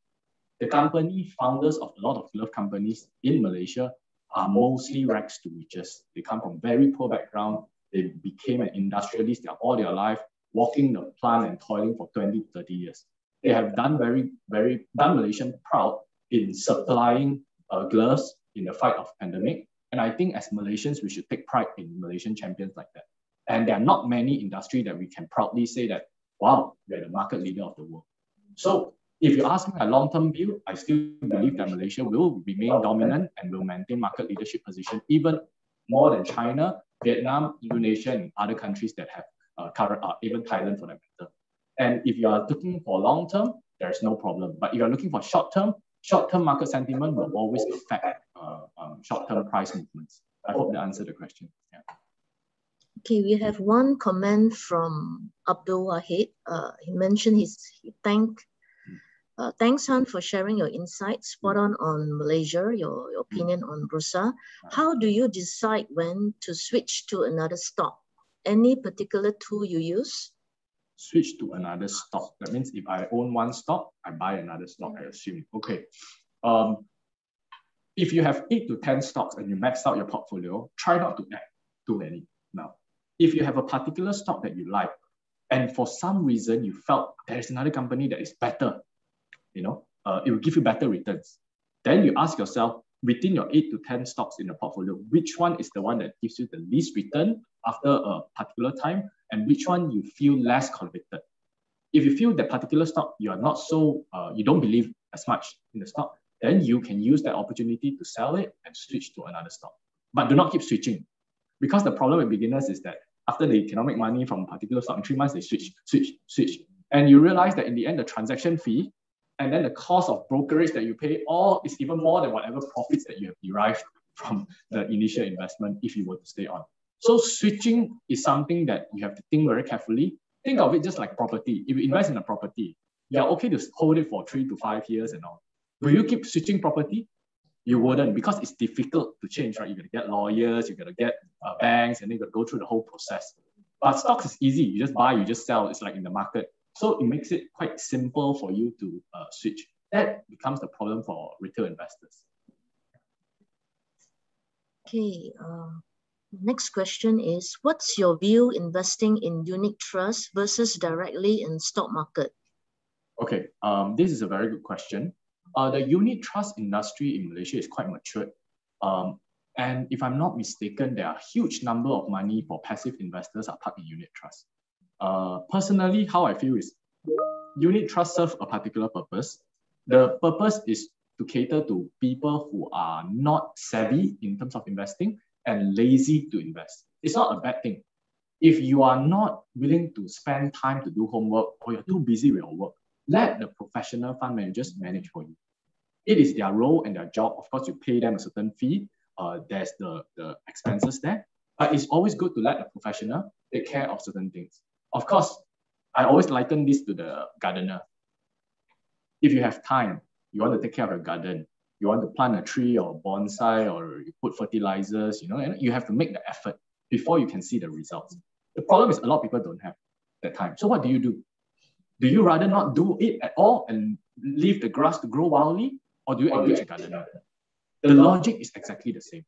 The company founders of a lot of glove companies in Malaysia are mostly rags to riches. They come from very poor background. They became an industrialist all their life, walking the plant and toiling for 20 to 30 years. They have done done Malaysian proud in supplying gloves in the fight of pandemic. And I think as Malaysians, we should take pride in Malaysian champions like that. And there are not many industries that we can proudly say that, wow, we're the market leader of the world. So if you ask me a long-term view, I still believe that Malaysia will remain dominant and will maintain market leadership position, even more than China, Vietnam, Indonesia, and other countries that have even Thailand for that matter. And if you are looking for long-term, there's no problem. But if you're looking for short-term market sentiment will always affect short-term price movements. I hope that answered the question. Yeah. Okay, we have one comment from Abdul Wahid. He mentioned thanks, Hann, for sharing your insights. Spot on Malaysia, your opinion on Bursa. How do you decide when to switch to another stock? Any particular tool you use? Switch to another stock. That means if I own one stock, I buy another stock, I assume. Okay. If you have 8 to 10 stocks and you max out your portfolio, try not to add too many. Now, if you have a particular stock that you like, and for some reason you felt there's another company that is better, it will give you better returns. Then you ask yourself, within your 8 to 10 stocks in the portfolio, which one is the one that gives you the least return after a particular time, and which one you feel less convicted. If you feel that particular stock, you are not so, you don't believe as much in the stock, then you can use that opportunity to sell it and switch to another stock. But do not keep switching. Because the problem with beginners is that after they cannot make money from a particular stock in 3 months, they switch. And you realize that in the end, the transaction fee and then the cost of brokerage that you pay, all is even more than whatever profits that you have derived from the initial investment if you were to stay on. So switching is something that you have to think very carefully. Think of it just like property. If you invest in a property, you're okay to hold it for 3 to 5 years and all. Will you keep switching property? You wouldn't, because it's difficult to change, right? You gotta get lawyers, you gotta get banks, and then you gotta go through the whole process. But stocks is easy. You just buy, you just sell. It's like in the market. So it makes it quite simple for you to switch. That becomes the problem for retail investors. Okay. Next question is, what's your view investing in unit trust versus directly in stock market? Okay, this is a very good question. The unit trust industry in Malaysia is quite matured. And if I'm not mistaken, there are a huge number of money for passive investors are parked in unit trust. Personally, how I feel is unit trust serve a particular purpose. The purpose is to cater to people who are not savvy in terms of investing and lazy to invest. It's not a bad thing. If you are not willing to spend time to do homework or you're too busy with your work, let the professional fund managers manage for you. It is their role and their job. Of course, you pay them a certain fee. There's the expenses there. But it's always good to let the professional take care of certain things. Of course, I always liken this to the gardener. If you have time, you want to take care of your garden, you want to plant a tree or a bonsai, or you put fertilizers, and you have to make the effort before you can see the results. The problem is a lot of people don't have that time. So what do? Do you rather not do it at all and leave the grass to grow wildly, or do you engage a gardener? The logic is exactly the same.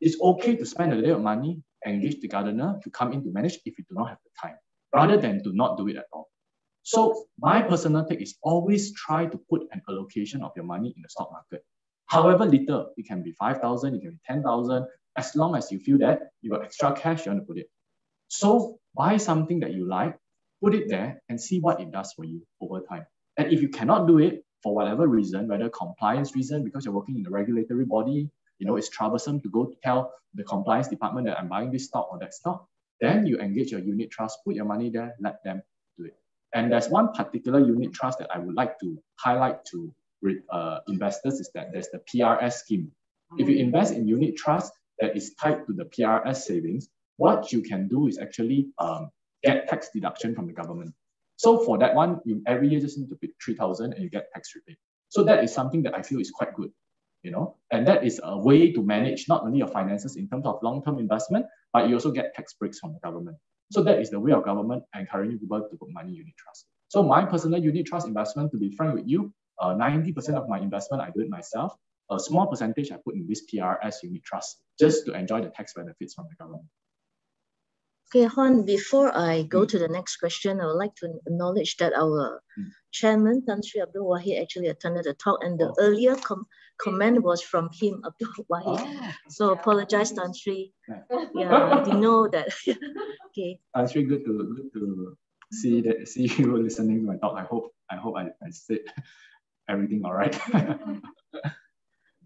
It's okay to spend a little of money and engage the gardener to come in to manage if you do not have the time, rather than to not do it at all. So my personal take is always try to put an allocation of your money in the stock market. However little, it can be 5,000, it can be 10,000, as long as you feel that you got extra cash, you want to put it. So buy something that you like, put it there and see what it does for you over time. And if you cannot do it for whatever reason, whether compliance reason, because you're working in a regulatory body, it's troublesome to go tell the compliance department that I'm buying this stock or that stock, then you engage your unit trust, put your money there, let them do it. And there's one particular unit trust that I would like to highlight to investors is that there's the PRS scheme. If you invest in unit trust that is tied to the PRS savings, what you can do is actually get tax deduction from the government. So for that one, you every year just need to pay 3,000 and you get tax rebate. So that is something that I feel is quite good, and that is a way to manage not only your finances in terms of long-term investment, but you also get tax breaks from the government. So that is the way of government encouraging people to put money in unit trust. So my personal unit trust investment, to be frank with you, 90% of my investment, I do it myself. A small percentage I put in this PRS unit trust just to enjoy the tax benefits from the government. Okay, Hann, before I go to the next question, I would like to acknowledge that our chairman, Tan Sri Abdul Wahid, actually attended the talk, and the earlier comment was from him, Abdul Wahid. So apologize, Tan Sri. Yeah, I didn't know that. Okay. Tan Sri, good to see you listening to my talk. I hope I said everything all right.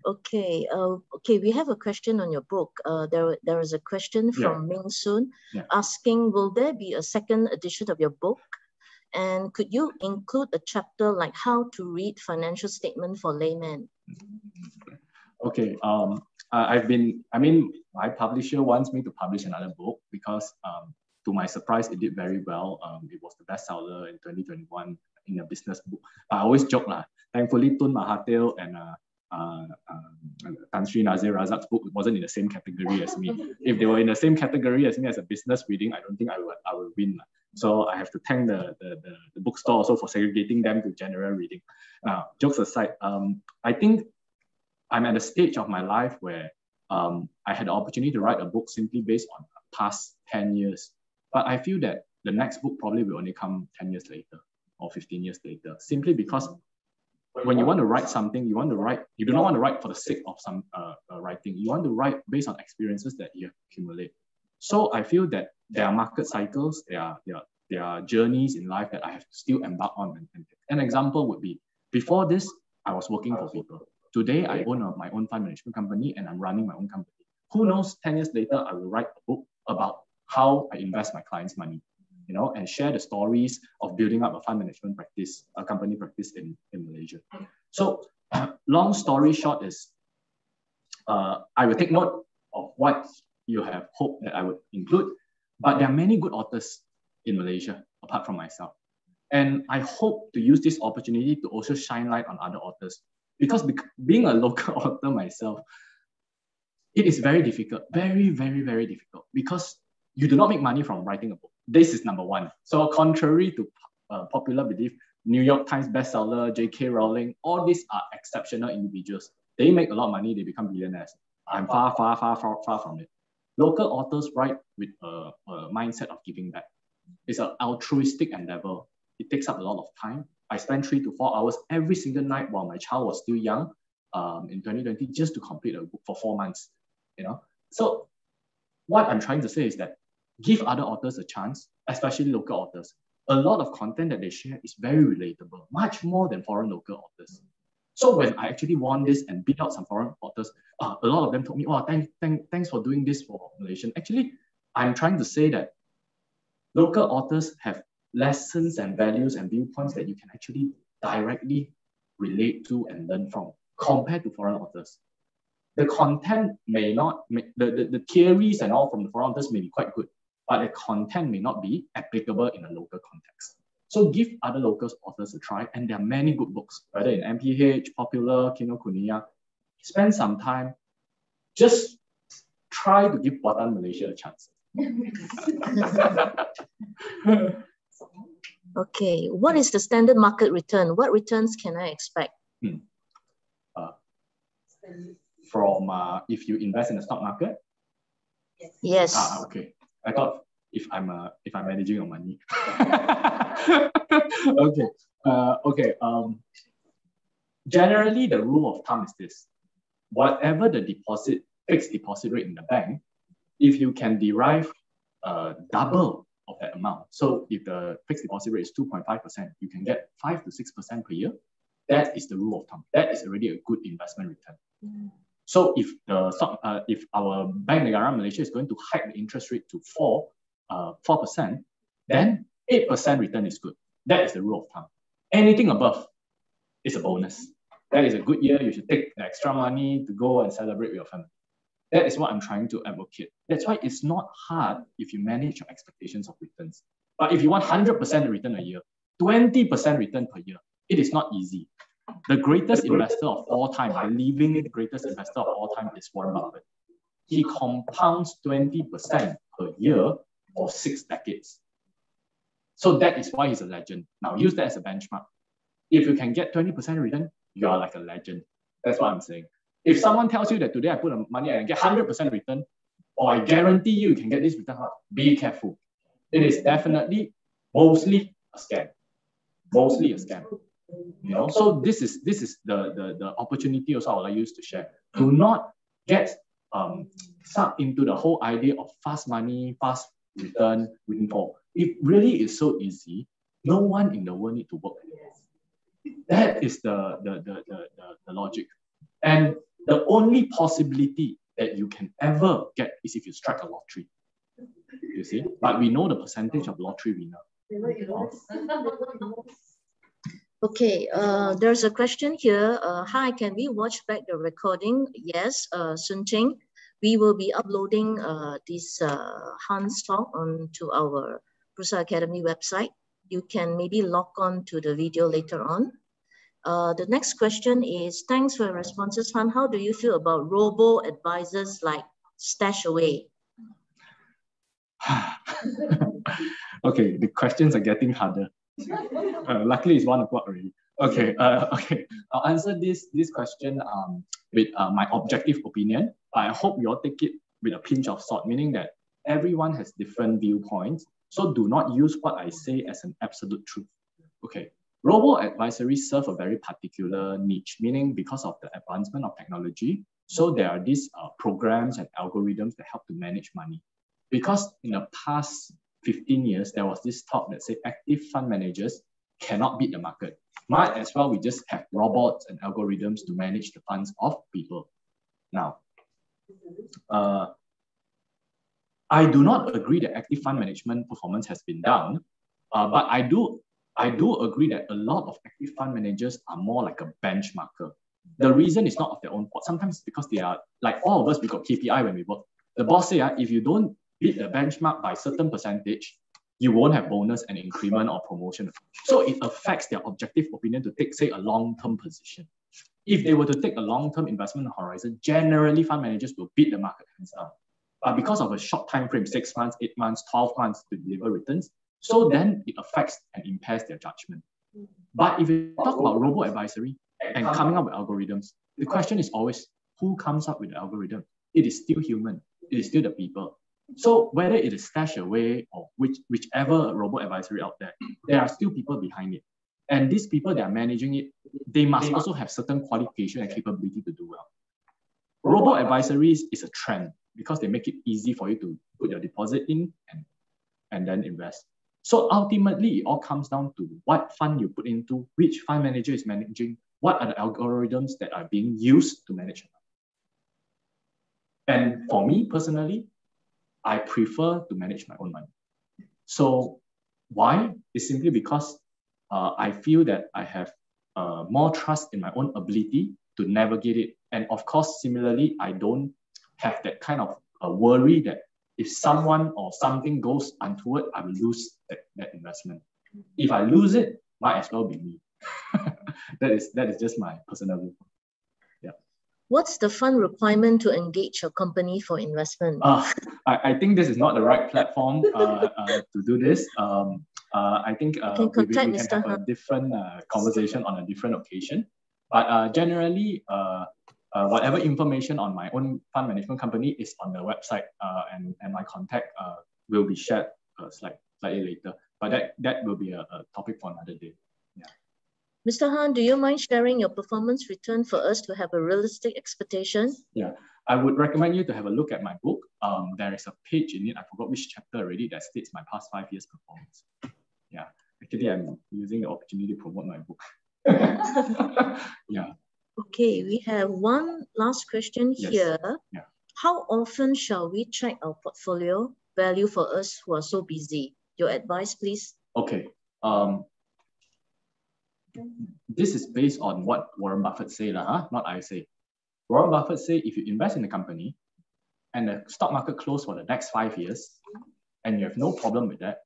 Okay. Okay. We have a question on your book. There is a question from Ming Soon asking, will there be a second edition of your book? And could you include a chapter like how to read financial statement for laymen? Okay. My publisher wants me to publish another book because, to my surprise, it did very well. It was the bestseller in 2021 in a business book. I always joke lah. Thankfully, Tun Mahathir and Tan Sri Nazir Razak's book wasn't in the same category as me. If they were in the same category as me as a business reading, I don't think I would win. So I have to thank the bookstore also for segregating them to general reading. Now, jokes aside, I think I'm at a stage of my life where I had the opportunity to write a book simply based on the past 10 years. But I feel that the next book probably will only come 10 years later or 15 years later, simply because when you want to write something, you do not want to write for the sake of some writing. You want to write based on experiences that you accumulate. So I feel that there are market cycles, there are journeys in life that I have to still embark on. An example would be, before this, I was working for people. Today, I own my own fund management company and I'm running my own company. Who knows, 10 years later, I will write a book about how I invest my clients' money. and share the stories of building up a fund management practice, a company practice in Malaysia. So long story short is, I will take note of what you have hoped that I would include, but there are many good authors in Malaysia, apart from myself. And I hope to use this opportunity to also shine light on other authors. Because being a local author myself, it is very difficult, very, very, very difficult, because you do not make money from writing a book. This is number one. So contrary to popular belief, New York Times bestseller, J.K. Rowling, all these are exceptional individuals. They make a lot of money, they become billionaires. I'm far, far, far, far, far from it. Local authors write with a mindset of giving back. It's an altruistic endeavor. It takes up a lot of time. I spent 3 to 4 hours every single night while my child was still young in 2020 just to complete a book for 4 months. So what I'm trying to say is that give other authors a chance, especially local authors. A lot of content that they share is very relatable, much more than foreign local authors. So when I actually won this and beat out some foreign authors, a lot of them told me, oh, thanks for doing this for Malaysian. Actually, I'm trying to say that local authors have lessons and values and viewpoints that you can actually directly relate to and learn from, compared to foreign authors. The content may not, the theories and all from the foreign authors may be quite good, but the content may not be applicable in a local context. So give other local authors a try, and there are many good books, whether in MPH, Popular, Kinokuniya. Spend some time, just try to give Buatan Malaysia a chance. Okay, what is the standard market return? What returns can I expect? From if you invest in the stock market? Yes. Okay. I thought if I'm managing your money. Okay. Generally, the rule of thumb is this: whatever the fixed deposit rate in the bank, if you can derive double of that amount. So if the fixed deposit rate is 2.5%, you can get 5 to 6% per year. That is the rule of thumb. That is already a good investment return. So if if our Bank Negara Malaysia is going to hike the interest rate to 4%, then 8% return is good. That is the rule of thumb. Anything above is a bonus. That is a good year. You should take the extra money to go and celebrate with your family. That is what I'm trying to advocate. That's why it's not hard if you manage your expectations of returns. But if you want 100% return a year, 20% return per year, it is not easy. The greatest investor of all time, the living greatest investor of all time, is Warren Buffett. He compounds 20% per year for 6 decades. So that is why he's a legend. Now use that as a benchmark. If you can get 20% return, you are like a legend. That's what I'm saying. If someone tells you that today I put money and get 100% return, or I guarantee you can get this return, be careful. It is definitely mostly a scam. Mostly a scam. So this is the opportunity also I would like you to share. Do not get sucked into the whole idea of fast money, fast return, windfall. It really is so easy. No one in the world need to work. That is the logic. And the only possibility that you can ever get is if you strike a lottery. You see? But we know the percentage of lottery winner. Okay, there's a question here. Hi, can we watch back the recording? Yes, Sun Ching. We will be uploading this Hann's talk onto our Bursa Academy website. You can maybe log on to the video later on. The next question is, thanks for your responses, Han. How do you feel about robo-advisors like Stashaway? Okay, the questions are getting harder. Luckily, it's 1 o'clock already. Okay, I'll answer this question with my objective opinion. I hope you all take it with a pinch of salt, meaning that everyone has different viewpoints. So do not use what I say as an absolute truth. Okay, robo-advisories serve a very particular niche, meaning because of the advancement of technology, so there are these programs and algorithms that help to manage money. Because in the past 15 years, there was this talk that said active fund managers cannot beat the market. Might as well we just have robots and algorithms to manage the funds of people. Now, I do not agree that active fund management performance has been down, but I do agree that a lot of active fund managers are more like a benchmarker. The reason is not of their own fault. Sometimes it's because they are, like all of us, we got KPI when we work. The boss say, if you don't beat the benchmark by a certain percentage, you won't have bonus and increment or promotion. So it affects their objective opinion to take, say, a long-term position. If they were to take a long-term investment horizon, generally fund managers will beat the market hands down. But because of a short time frame, 6 months, 8 months, 12 months to deliver returns, so then it affects and impairs their judgment. But if you talk about robo-advisory and coming up with algorithms, the question is always, who comes up with the algorithm? It is still human. It is still the people. So whether it is StashAway or whichever robo-advisory out there, there are still people behind it. And these people that are managing it, they must also have certain qualification and capability to do well. Robo-advisories is a trend because they make it easy for you to put your deposit in and then invest. So ultimately, it all comes down to what fund you put into, which fund manager is managing, what are the algorithms that are being used to manage it. And for me personally, I prefer to manage my own money. So why? It's simply because I feel that I have more trust in my own ability to navigate it. And of course, similarly, I don't have that kind of worry that if someone or something goes untoward, I will lose that investment. If I lose it, might as well be me. That is just my personal view. Yeah. What's the fund requirement to engage your company for investment? I think this is not the right platform to do this. I think we can have a different conversation on a different occasion. But generally, whatever information on my own fund management company is on the website, and my contact will be shared slightly later. But that will be a topic for another day. Yeah. Mr. Han, do you mind sharing your performance return for us to have a realistic expectation? Yeah, I would recommend you to have a look at my book. There is a page in it, I forgot which chapter already, that states my past 5 years performance. Yeah, actually, I'm using the opportunity to promote my book. Yeah. Okay, we have one last question here. Yeah. How often shall we check our portfolio value for us who are so busy? Your advice, please. Okay. This is based on what Warren Buffett say, not I say. Warren Buffett say if you invest in a company and the stock market closed for the next 5 years and you have no problem with that,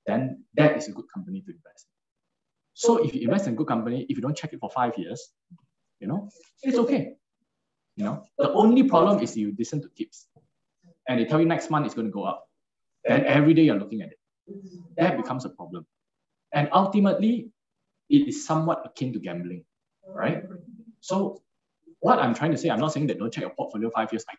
then that is a good company to invest in. So if you invest in a good company, if you don't check it for 5 years, it's okay. The only problem is you listen to tips and they tell you next month it's going to go up. Then every day you're looking at it. That becomes a problem. And ultimately, it is somewhat akin to gambling, right? So what I'm trying to say, I'm not saying that don't check your portfolio 5 years. I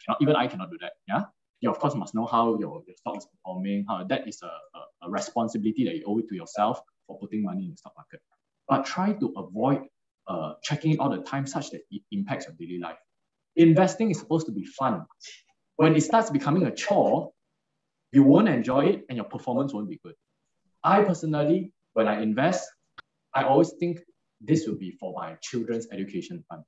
cannot do that. Yeah. You of course must know how your stock is performing. That is a responsibility that you owe it to yourself for putting money in the stock market. But try to avoid checking it all the time such that it impacts your daily life. Investing is supposed to be fun. When it starts becoming a chore, you won't enjoy it and your performance won't be good. I personally, when I invest, I always think this will be for my children's education fund.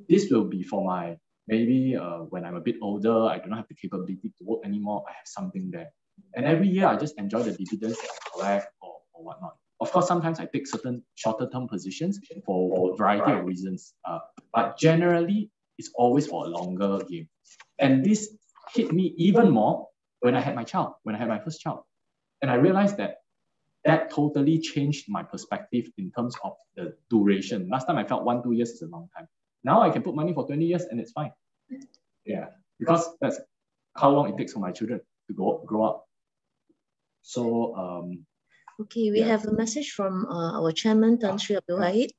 This will be for my, maybe when I'm a bit older, I do not have the capability to work anymore, I have something there. And every year I just enjoy the dividends that I collect or whatnot. Of course, sometimes I take certain shorter term positions for a variety of reasons. But generally, it's always for a longer game. And this hit me even more when I had my first child. And I realized that totally changed my perspective in terms of the duration. Last time I felt 1-2 years is a long time. Now I can put money for 20 years and it's fine. Yeah, because that's how long it takes for my children to grow up. So, okay, we have a message from our chairman, Tan Sri Abdul Wahid.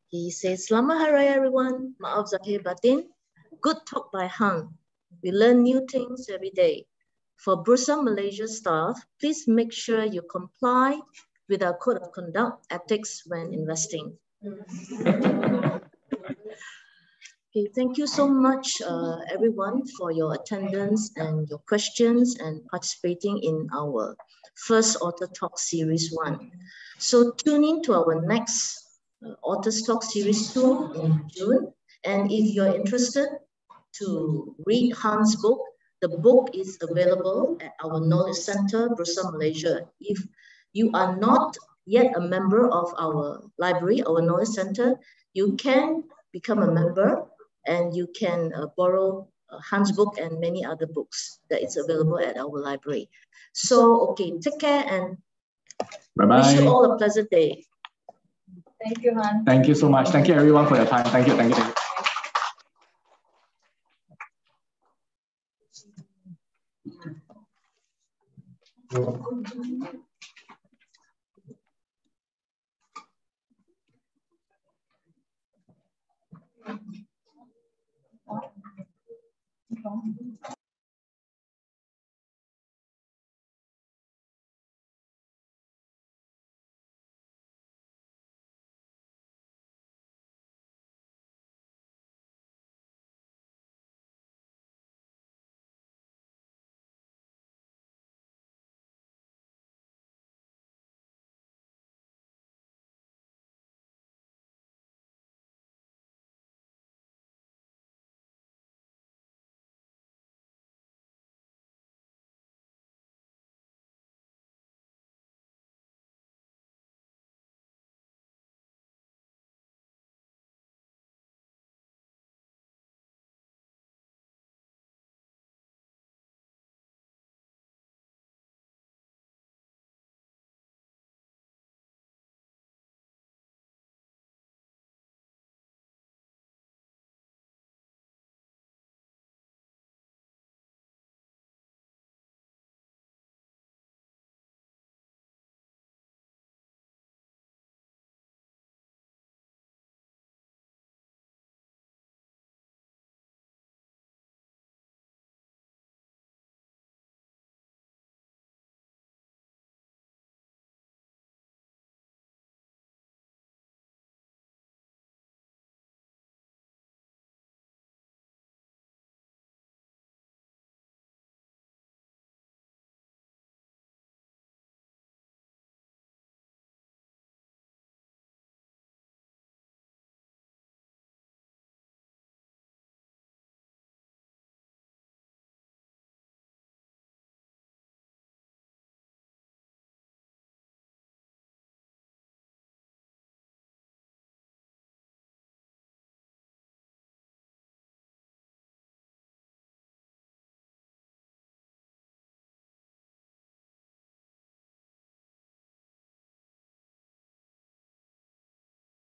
He says, Selamat Hari Raya everyone. Maaf Zahir Batin. Good talk by Han. We learn new things every day. For Bursa Malaysia staff, please make sure you comply with our code of conduct ethics when investing. Okay, thank you so much, everyone, for your attendance and your questions and participating in our first Author Talk Series 1. So tune in to our next Author Talk Series 2 in June. And if you're interested to read Han's book, The book is available at our Knowledge Center, Bursa Malaysia. If you are not yet a member of our library, our Knowledge Center, you can become a member and you can borrow Hann's book and many other books that is available at our library. So, okay, take care and bye-bye. Wish you all a pleasant day. Thank you, Han. Thank you so much. Thank you everyone for your time. Thank you, thank you, thank you.